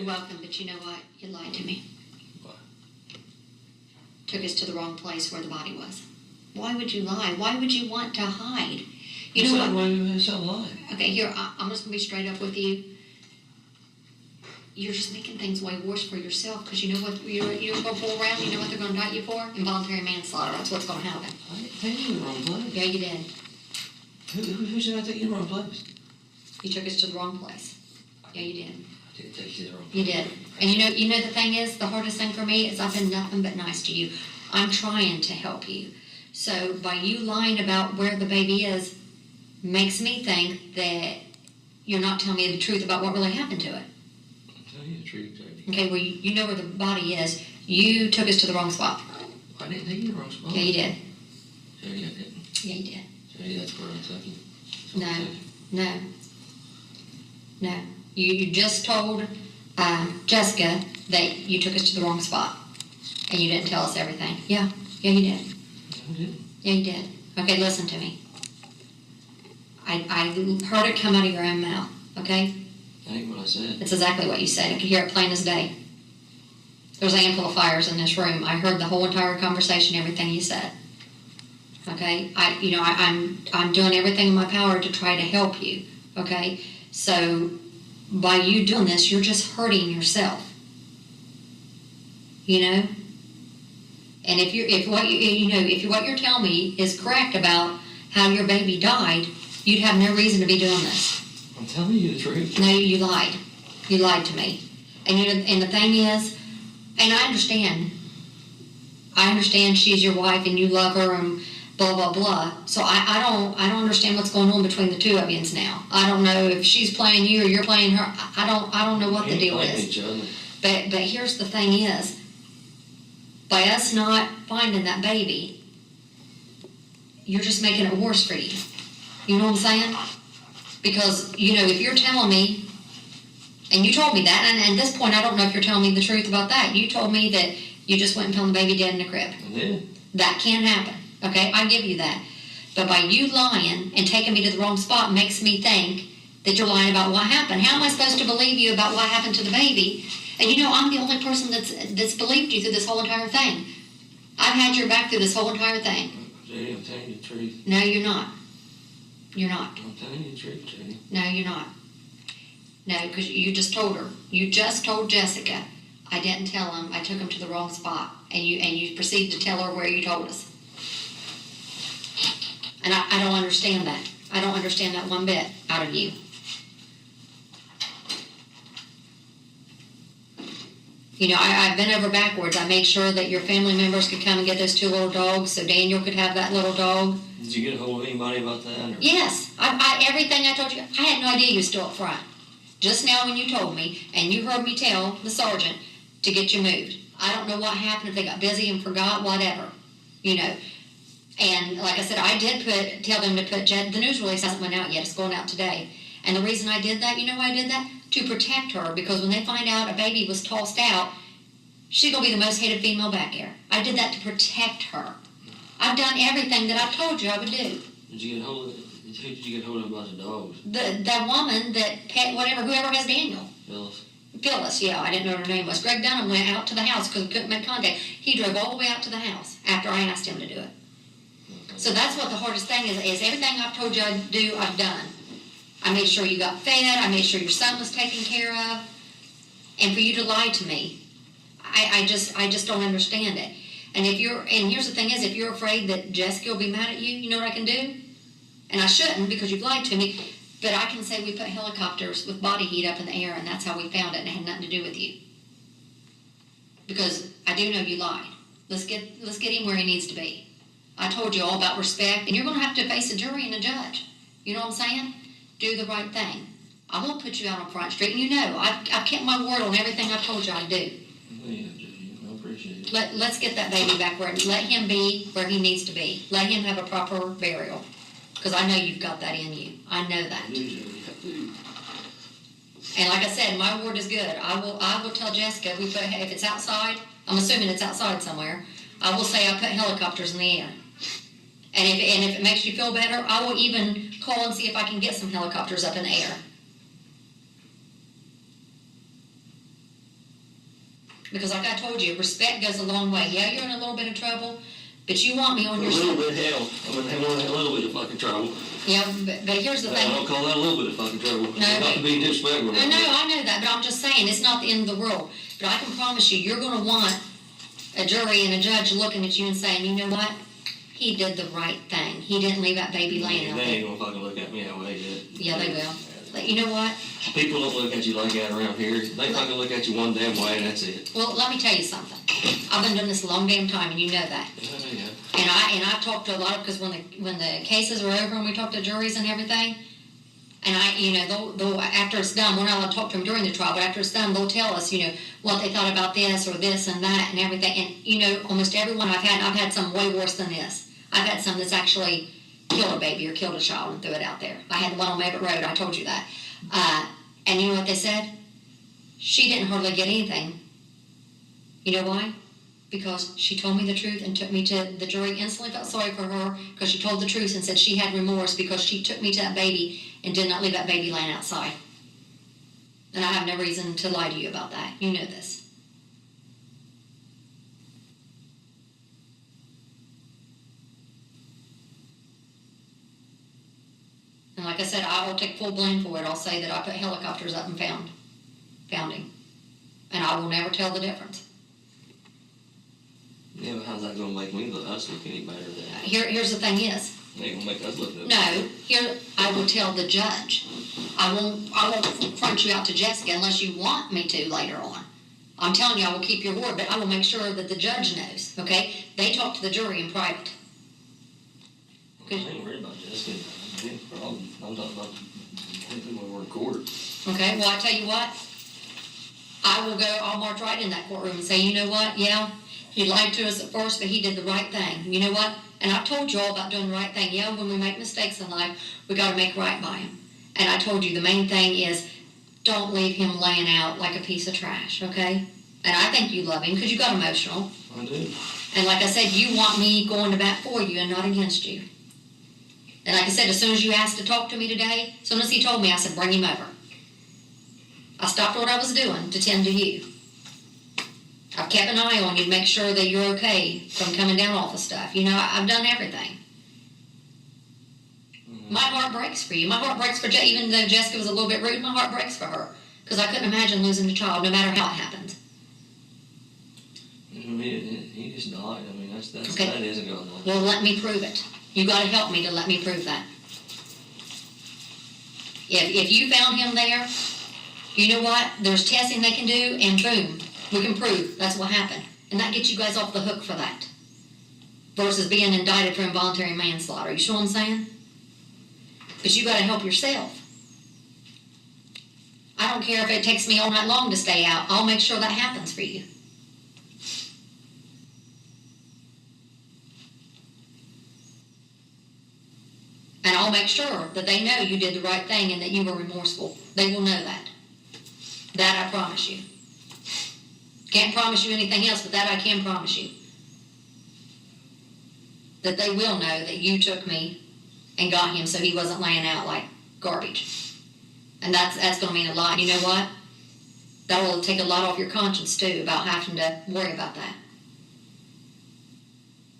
welcome, but you know what? You lied to me. What? Took us to the wrong place where the body was. Why would you lie? Why would you want to hide? You know what? Why you so lie? Okay, here, I'm just going to be straight up with you. You're just making things way worse for yourself because you know what you're going to pull around. You know what they're going to indict you for? Involuntary manslaughter. That's what's going to happen. I didn't take you in the wrong place. Yeah, you did. Who said I took you in the wrong place? You took us to the wrong place. Yeah, you did. I didn't take you to the wrong place. You did. And you know the thing is, the hardest thing for me is I've been nothing but nice to you. I'm trying to help you. So by you lying about where the baby is makes me think that you're not telling me the truth about what really happened to it. I'm telling you the truth, Jody. Okay, well, you know where the body is. You took us to the wrong spot. I didn't take you to the wrong spot. Yeah, you did. Jody, I didn't. Yeah, you did. Jody, that's where I took you. That's where I No, took you. no, no. You just told Jessica that you took us to the wrong spot. And you didn't tell us everything. Yeah, you did. No, I didn't. Yeah, you did. Okay, listen to me. I heard it come out of your own mouth, okay? That ain't what I said. It's exactly what you said. I could hear it plain as day. There's amplifiers in this room. I heard the whole entire conversation, everything you said. Okay? I'm doing everything in my power to try to help you, okay? So, by you doing this, you're just hurting yourself. You know? And if what you're telling me is correct about how your baby died, you'd have no reason to be doing this. I'm telling you the truth. No, you lied. You lied to me. And the thing is, and I understand she's your wife and you love her and blah blah blah. So I don't understand what's going on between the two of you now. I don't know if she's playing you or you're playing her. I don't know what the deal is. Each other. But here's the thing is, by us not finding that baby, you're just making it worse for you. You know what I'm saying? Because, if you're telling me, and you told me that, and at this point I don't know if you're telling me the truth about that. You told me that you just went and found the baby dead in the crib. I did. That can happen, okay? I give you that. But by you lying and taking me to the wrong spot makes me think that you're lying about what happened. How am I supposed to believe you about what happened to the baby? And I'm the only person that's believed you through this whole entire thing. I've had your back through this whole entire thing. Jody, I'm telling you the truth. No, you're not. You're not. I'm telling you the truth, Jody. No, you're not. No, because you just told her. You just told Jessica. I didn't tell him. I took him to the wrong spot. And you proceeded to tell her where you told us. And I don't understand that. I don't understand that one bit out of you. I've been over backwards. I made sure that your family members could come and get those 2 little dogs so Daniel could have that little dog. Did you get a hold of anybody about that? Or? Yes. Everything I told you, I had no idea you were still up front. Just now when you told me, and you heard me tell the sergeant to get you moved. I don't know what happened, if they got busy and forgot, whatever. And like I said, I did tell them to put, the news release hasn't went out yet, it's going out today. And the reason I did that, why I did that? To protect her, because when they find out a baby was tossed out, she's going to be the most hated female back there. I did that to protect her. I've done everything that I told you I would do. Did you get hold of? Who did you get hold of about the dogs? The woman that whoever has Daniel. Phyllis, yeah, I didn't know what her name was. Greg Dunham went out to the house because he couldn't make contact. He drove all the way out to the house after I asked him to do it. So that's what the hardest thing is everything I've told you I'd do, I've done. I made sure you got fed. I made sure your son was taken care of. And for you to lie to me, I just don't understand it. And here's the thing is, if you're afraid that Jessica will be mad at you, you know what I can do? And I shouldn't because you've lied to me, but I can say we put helicopters with body heat up in the air and that's how we found it and it had nothing to do with you. Because I do know you lied. Let's get him where he needs to be. I told you all about respect, and you're going to have to face a jury and a judge. You know what I'm saying? Do the right thing. I won't put you out on Front Street, and I've kept my word on everything I've told you I'd do. Yeah, Jody, I appreciate it. Let's get that baby back let him be where he needs to be. Let him have a proper burial. Because I know you've got that in you. I know that. I do, Jody, I do. And like I said, my word is good. I will tell Jessica if it's outside, I'm assuming it's outside somewhere, I will say I put helicopters in the air. And if it makes you feel better, I will even call and see if I can get some helicopters up in the air. Because like I told you, respect goes a long way. Yeah, you're in a little bit of trouble, but you want me on A your little side. bit, hell, I'm in a little bit of fucking trouble. Yeah, but here's the I thing. don't call that a little bit of fucking trouble. No, Not to be disrespectful. I know that, but I'm just saying, it's not the end of the world. But I can promise you, you're gonna want a jury and a judge looking at you and saying, you know what? He did the right thing. He didn't leave that baby laying out They there. ain't gonna fucking look at me that way yet. Yeah, they will. But you know what? People don't look at you like that around here. They fucking look at you one damn way and that's it. Well, let me tell you something. I've been doing this a long damn time, and you know that. Yeah. And I talked to a lot of, because when the cases are over and we talk to juries and everything, and they'll after it's done, we're not allowed to talk to them during the trial, but after it's done, they'll tell us, what they thought about this or this and that and everything. And almost everyone I've had some way worse than this. I've had some that's actually killed a baby or killed a child and threw it out there. I had the one on Maybert Road, I told you that. And you know what they said? She didn't hardly get anything. You know why? Because she told me the truth and took me to the jury. Instantly felt sorry for her because she told the truth and said she had remorse because she took me to that baby and did not leave that baby laying outside. And I have no reason to lie to you about that. You know this. And like I said, I will take full blame for it. I'll say that I put helicopters up and found him. And I will never tell the difference. Yeah, but how's that gonna make us look any better than? Here's the thing is, It ain't gonna make us look good. no, I will tell the judge. I won't front you out to Jessica unless you want me to later on. I'm telling you, I will keep your word, but I will make sure that the judge knows, okay? They talk to the jury in private. I ain't worried about Jessica. I'm talking about when we're in court. Okay, well, I tell you what, I'll march right in that courtroom and say, you know what, yeah, he lied to us at first, but he did the right thing. You know what? And I've told you all about doing the right thing. Yeah, when we make mistakes in life, we got to make right by him. And I told you the main thing is don't leave him laying out like a piece of trash, okay? And I think you love him because you got emotional. I do. And like I said, you want me going to bat for you and not against you. And like I said, as soon as you asked to talk to me today, as soon as he told me, I said, bring him over. I stopped what I was doing to tend to you. I've kept an eye on you to make sure that you're okay from coming down off of stuff. I've done everything. Mm-hmm. My heart breaks for you. My heart breaks for even though Jessica was a little bit rude, my heart breaks for her. Because I couldn't imagine losing a child no matter how it happened. He just died. I mean, that's Okay. that is a good one. Well, let me prove it. You got to help me to let me prove that. If you found him there, you know what? There's testing they can do, and boom, we can prove that's what happened. And that gets you guys off the hook for that. Versus being indicted for involuntary manslaughter. You see what I'm saying? But you got to help yourself. I don't care if it takes me all night long to stay out. I'll make sure that happens for you. And I'll make sure that they know you did the right thing and that you were remorseful. They will know that. That I promise you. Can't promise you anything else, but that I can promise you. That they will know that you took me and got him so he wasn't laying out like garbage. And that's going to mean a lot. You know what? That will take a lot off your conscience, too, about having to worry about that.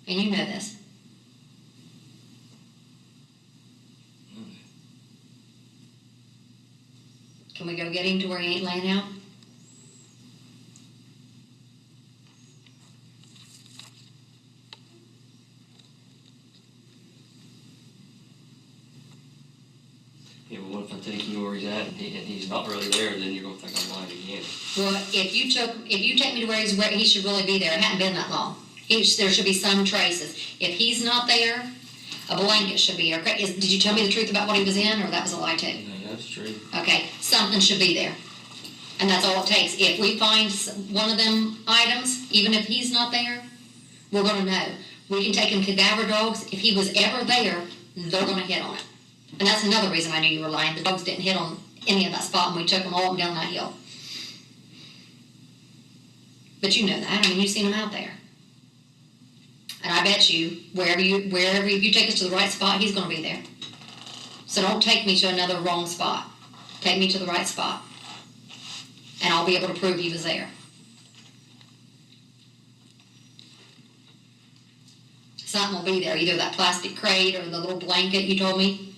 And you know this. Can we go get him to where he ain't laying out? Yeah, but what if I take you where he's at and he's not really there, then you're gonna think I'm lying again. Well, if you take me to where he should really be there, it hadn't been that long. There should be some traces. If he's not there, a blanket should be there. Did you tell me the truth about what he was in, or that was a lie too? Yeah, that's true. Okay, something should be there. And that's all it takes. If we find one of them items, even if he's not there, we're going to know. We can take him cadaver dogs. If he was ever there, they're going to hit on it. And that's another reason I knew you were lying. The dogs didn't hit on any of that spot, and we took them all up and down that hill. But you know that. I mean, you've seen them out there. And I bet you, wherever you take us to the right spot, he's going to be there. So don't take me to another wrong spot. Take me to the right spot. And I'll be able to prove he was there. something will be there, either that plastic crate or the little blanket you told me.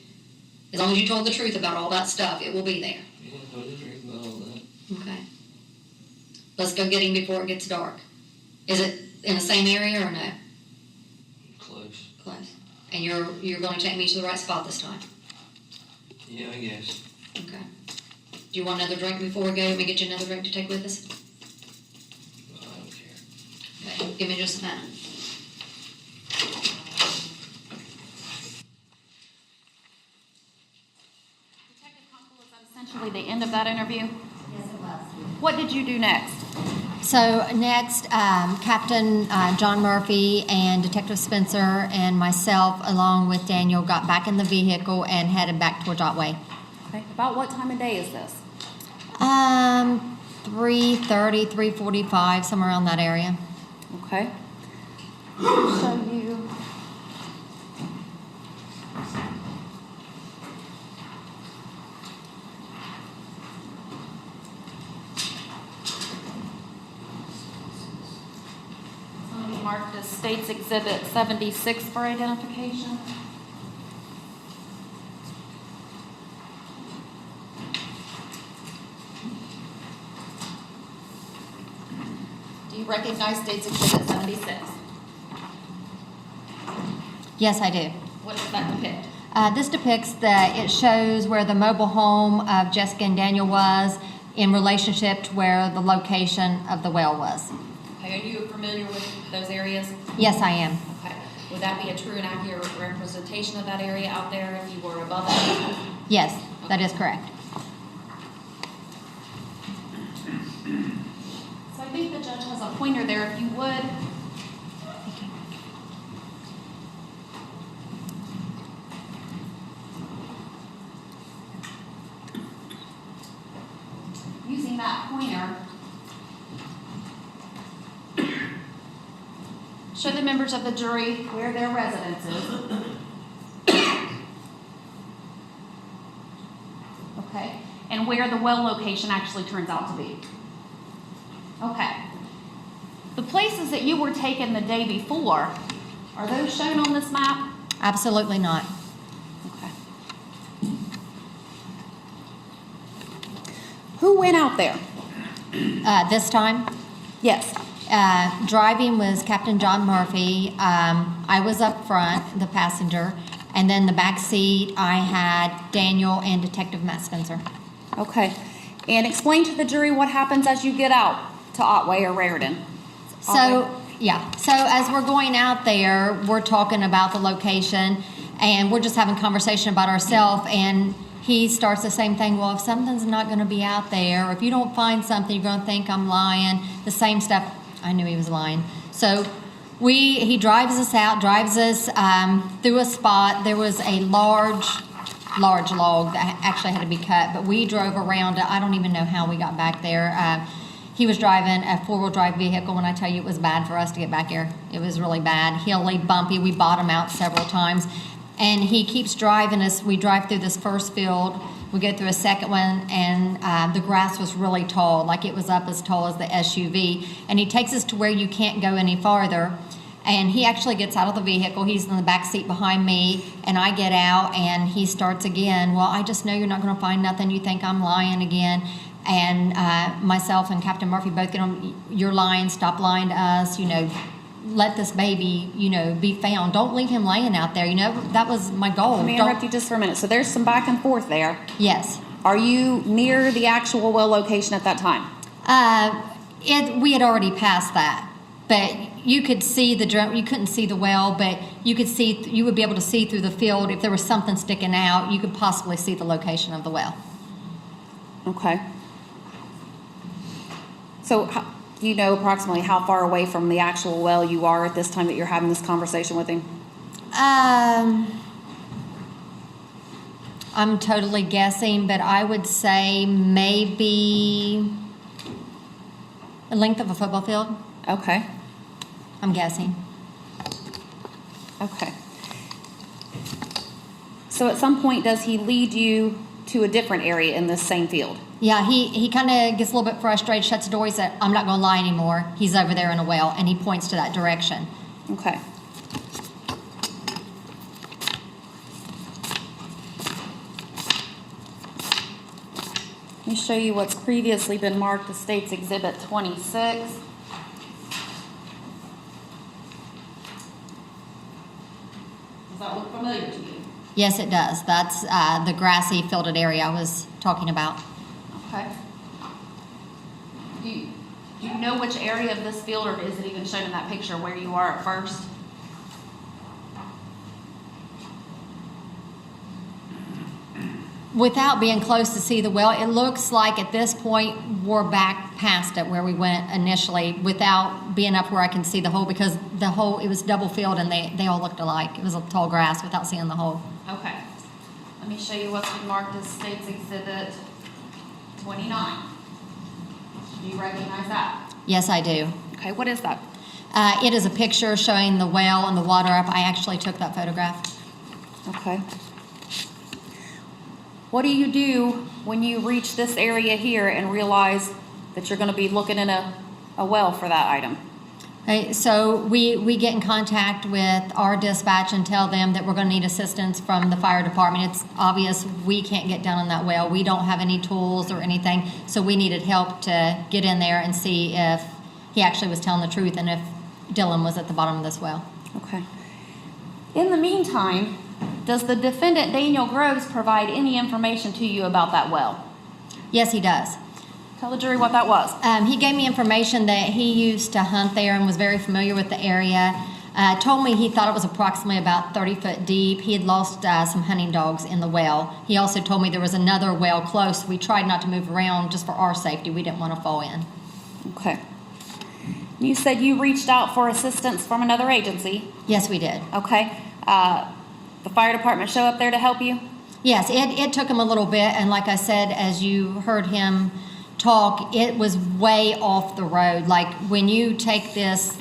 As long as you told the truth about all that stuff, it will be there. Yeah, I did read about all that. Okay. Let's go get him before it gets dark. Is it in the same area or no? Close. Close. And you're going to take me to the right spot this time? Yeah, I guess. Okay. Do you want another drink before we go? Let me get you another drink to take with us? I don't care. Okay, give me just a minute. Detective Conkel, is that essentially the end of that interview? Yes, it was. What did you do next? So next, Captain John Murphy and Detective Spencer and myself, along with Daniel, got back in the vehicle and headed back towards Otway. Okay. About what time of day is this? 3:30, 3:45, somewhere around that area. Okay. Show you. It's going to be marked as State's Exhibit 76 for identification. Do you recognize State's Exhibit 76? Yes, I do. What does that depict? This depicts it shows where the mobile home of Jessica and Daniel was in relationship to where the location of the well was. Okay, are you familiar with those areas? Yes, I am. Okay. Would that be a true and accurate representation of that area out there if you were above it? Yes, that is correct. So I think the judge has a pointer there, if you would. Using that pointer, show the members of the jury where their residence is. Okay, and where the well location actually turns out to be. Okay. The places that you were taken the day before, are those shown on this map? Absolutely not. Okay. Who went out there? This time, Yes. driving was Captain John Murphy. I was up front, the passenger, and then the back seat I had Daniel and Detective Matt Spencer. Okay. And explain to the jury what happens as you get out to Otway or Raritan. So as we're going out there, we're talking about the location, and we're just having conversation about ourselves, and he starts the same thing. Well, if something's not going to be out there, or if you don't find something, you're going to think I'm lying. The same stuff. I knew he was lying. So he drives us out, through a spot. There was a large log that actually had to be cut, but we drove around it. I don't even know how we got back there. He was driving a four-wheel drive vehicle. When I tell you it was bad for us to get back here, it was really bad. Hilly, bumpy. We bottomed out several times. And he keeps driving us. We drive through this first field. We go through a second one, and the grass was really tall, like it was up as tall as the SUV. And he takes us to where you can't go any farther. And he actually gets out of the vehicle. He's in the back seat behind me, and I get out, and he starts again. Well, I just know you're not going to find nothing. You think I'm lying again. And myself and Captain Murphy both get on, you're lying, stop lying to us, let this baby, be found. Don't leave him laying out there. That was my goal. Let me interrupt you just for a minute. So there's some back and forth there. Yes. Are you near the actual well location at that time? We had already passed that, but you could see you couldn't see the well, but you would be able to see through the field. If there was something sticking out, you could possibly see the location of the well. Okay. So do you know approximately how far away from the actual well you are at this time that you're having this conversation with him? I'm totally guessing, but I would say maybe the length of a football field. Okay. I'm guessing. Okay. So at some point, does he lead you to a different area in this same field? Yeah, he kind of gets a little bit frustrated, shuts the door. He said, I'm not going to lie anymore. He's over there in a well, and he points to that direction. Okay. me show you what's previously been marked as State's Exhibit 26. Does that look familiar to you? Yes, it does. That's the grassy fielded area I was talking about. Okay. Do you know which area of this field, or is it even shown in that picture where you are at first? Without being close to see the well, it looks like at this point we're back past it where we went initially without being up where I can see the hole, because the hole, it was double filled and they all looked alike. It was a tall grass without seeing the hole. Okay. Let me show you what's been marked as State's Exhibit 29. Do you recognize that? Yes, I do. Okay, what is that? It is a picture showing the well and the water up. I actually took that photograph. Okay. What do you do when you reach this area here and realize that you're going to be looking in a well for that item? Okay, so we get in contact with our dispatch and tell them that we're going to need assistance from the fire department. It's obvious we can't get down in that well. We don't have any tools or anything, so we needed help to get in there and see if he actually was telling the truth and if Dylan was at the bottom of this well. Okay. In the meantime, does the defendant, Daniel Groves, provide any information to you about that well? Yes, he does. Tell the jury what that was. He gave me information that he used to hunt there and was very familiar with the area. Told me he thought it was approximately about 30 foot deep. He had lost some hunting dogs in the well. He also told me there was another well close. We tried not to move around just for our safety. We didn't want to fall in. Okay. You said you reached out for assistance from another agency. Yes, we did. Okay. The fire department show up there to help you? Yes, it took him a little bit, and like I said, as you heard him talk, it was way off the road. Like when you take this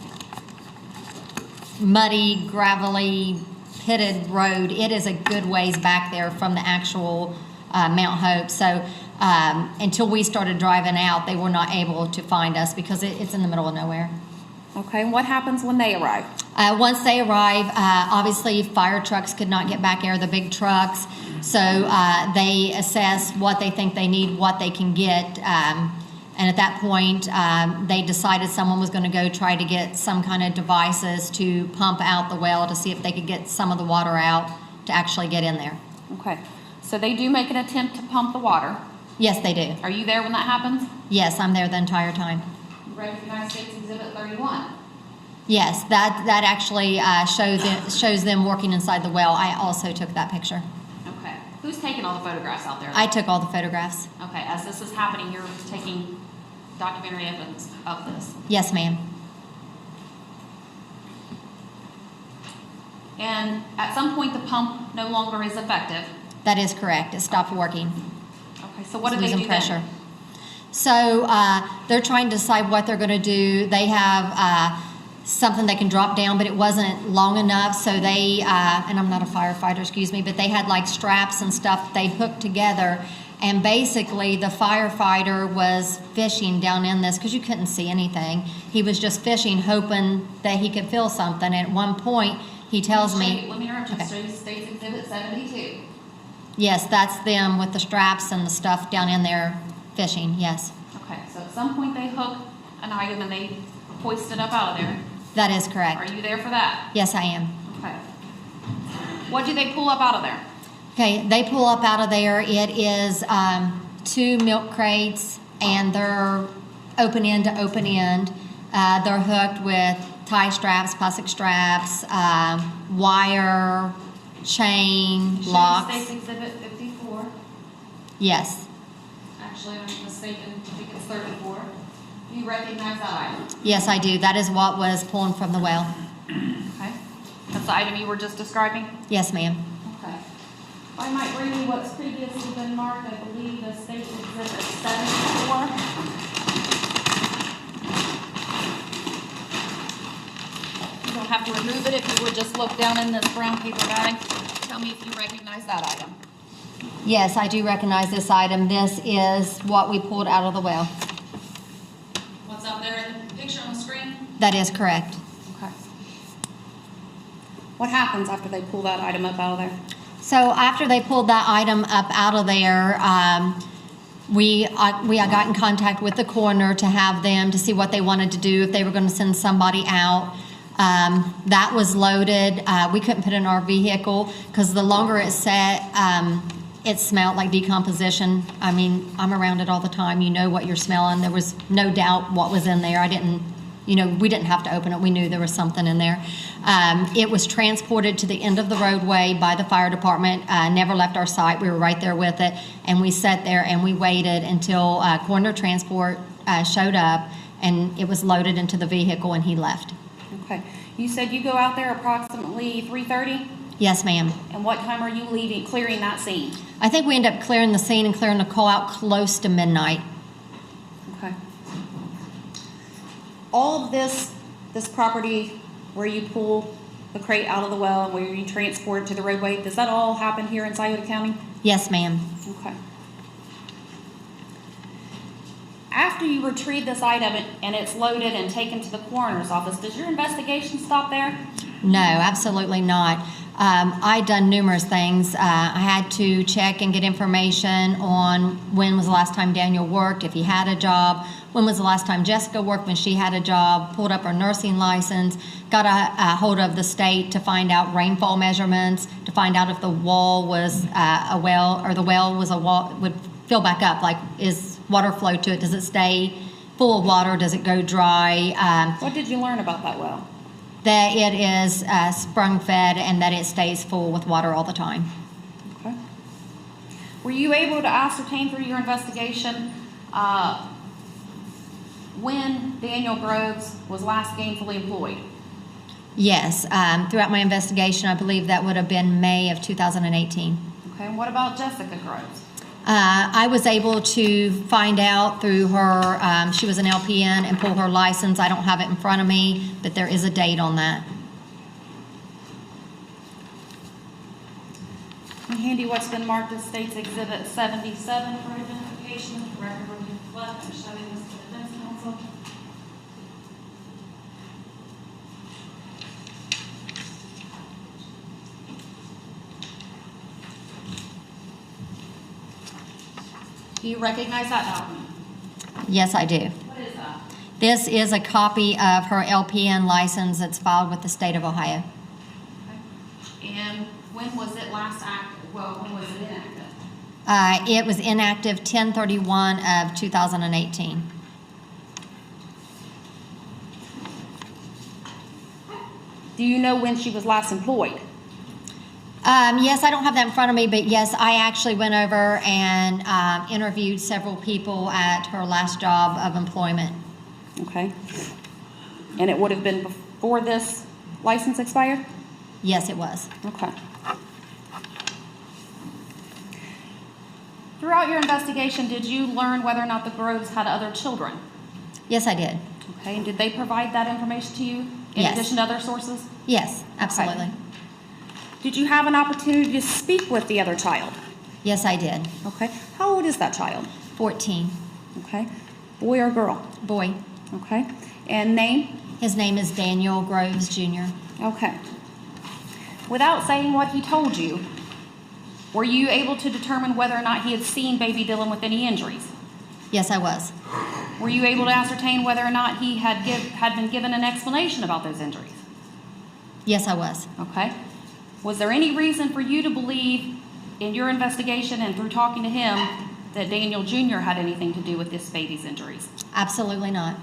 muddy, gravelly, pitted road, it is a good ways back there from the actual Mount Hope. So until we started driving out, they were not able to find us because it's in the middle of nowhere. Okay, and what happens when they arrive? Once they arrive, obviously fire trucks could not get back there, the big trucks. So they assess what they think they need, what they can get. And at that point, they decided someone was going to go try to get some kind of devices to pump out the well to see if they could get some of the water out to actually get in there. Okay, so they do make an attempt to pump the water. Yes, they do. Are you there when that happens? Yes, I'm there the entire time. You recognize State's Exhibit 31? Yes, that actually shows them working inside the well. I also took that picture. Okay. Who's taking all the photographs out there? I took all the photographs. Okay, as this is happening, you're taking documentary evidence of this. Yes, ma'am. And at some point, the pump no longer is effective. That is correct. It stopped working. Okay, so what do they Losing do pressure. then? So they're trying to decide what they're going to do. They have something they can drop down, but it wasn't long enough. So they, and I'm not a firefighter, excuse me, but they had like straps and stuff they hooked together. And basically the firefighter was fishing down in this because you couldn't see anything. He was just fishing, hoping that he could feel something. And at one point, he tells me... Let me interrupt you. Okay. State's Exhibit 72. Yes, that's them with the straps and the stuff down in there fishing, yes. Okay, so at some point they hook an item and they hoist it up out of there. That is correct. Are you there for that? Yes, I am. Okay. What do they pull up out of there? Okay, they pull up out of there. It is 2 milk crates, and they're open end to open end. They're hooked with tie straps, plastic straps, wire, chain, locks. State's Exhibit 54. Yes. Actually, I'm mistaken. I think it's 34. Do you recognize that item? Yes, I do. That is what was pulling from the well. Okay. That's the item you were just describing? Yes, ma'am. Okay. If I might bring you what's previously been marked, I believe the State's Exhibit 74. You don't have to remove it if you would just look down in this brown paper bag. Tell me if you recognize that item. Yes, I do recognize this item. This is what we pulled out of the well. What's up there in the picture on the screen? That is correct. Okay. What happens after they pull that item up out of there? So after they pulled that item up out of there, I got in contact with the coroner to have them to see what they wanted to do, if they were going to send somebody out. That was loaded. We couldn't put it in our vehicle because the longer it sat, it smelled like decomposition. I mean, I'm around it all the time. You know what you're smelling. There was no doubt what was in there. We didn't have to open it. We knew there was something in there. It was transported to the end of the roadway by the fire department, never left our site. We were right there with it, and we sat there and we waited until coroner transport showed up, and it was loaded into the vehicle, and he left. Okay. You said you go out there approximately 3:30? Yes, ma'am. And what time are you clearing that scene? I think we ended up clearing the scene and clearing the call out close to midnight. Okay. All of this property where you pull the crate out of the well and where you transport it to the roadway, does that all happen here in Scioto County? Yes, ma'am. Okay. After you retrieve this item and it's loaded and taken to the coroner's office, does your investigation stop there? No, absolutely not. I'd done numerous things. I had to check and get information on when was the last time Daniel worked, if he had a job, when was the last time Jessica worked, when she had a job, pulled up her nursing license, got a hold of the state to find out rainfall measurements, to find out if the wall was a well, or the well was a wall, would fill back up, like is water flow to it, does it stay full of water, does it go dry? What did you learn about that well? That it is sprung fed and that it stays full with water all the time. Okay. Were you able to ascertain through your investigation when Daniel Groves was last gainfully employed? Yes, throughout my investigation, I believe that would have been May of 2018. Okay, and what about Jessica Groves? I was able to find out through her, she was an LPN, and pull her license. I don't have it in front of me, but there is a date on that. Handy what's been marked as State's Exhibit 77 for identification. The record will be left and showing this to the defense counsel. Do you recognize that document? Yes, I do. What is that? This is a copy of her LPN license that's filed with the state of Ohio. Okay. And when was it last active? Well, when was it inactive? It was inactive 10/31 of 2018. Do you know when she was last employed? Yes, I don't have that in front of me, but yes, I actually went over and interviewed several people at her last job of employment. Okay. And it would have been before this license expired? Yes, it was. Okay. Throughout your investigation, did you learn whether or not the Groves had other children? Yes, I did. Okay, and did they provide that information to you in Yes. addition to other sources? Yes, absolutely. Okay. Did you have an opportunity to speak with the other child? Yes, I did. Okay. How old is that child? 14. Okay. Boy or girl? Boy. Okay. And name? His name is Daniel Groves Jr. Okay. Without saying what he told you, were you able to determine whether or not he had seen baby Dylan with any injuries? Yes, I was. Were you able to ascertain whether or not he had been given an explanation about those injuries? Yes, I was. Okay. Was there any reason for you to believe in your investigation and through talking to him that Daniel Jr. had anything to do with this baby's injuries? Absolutely not.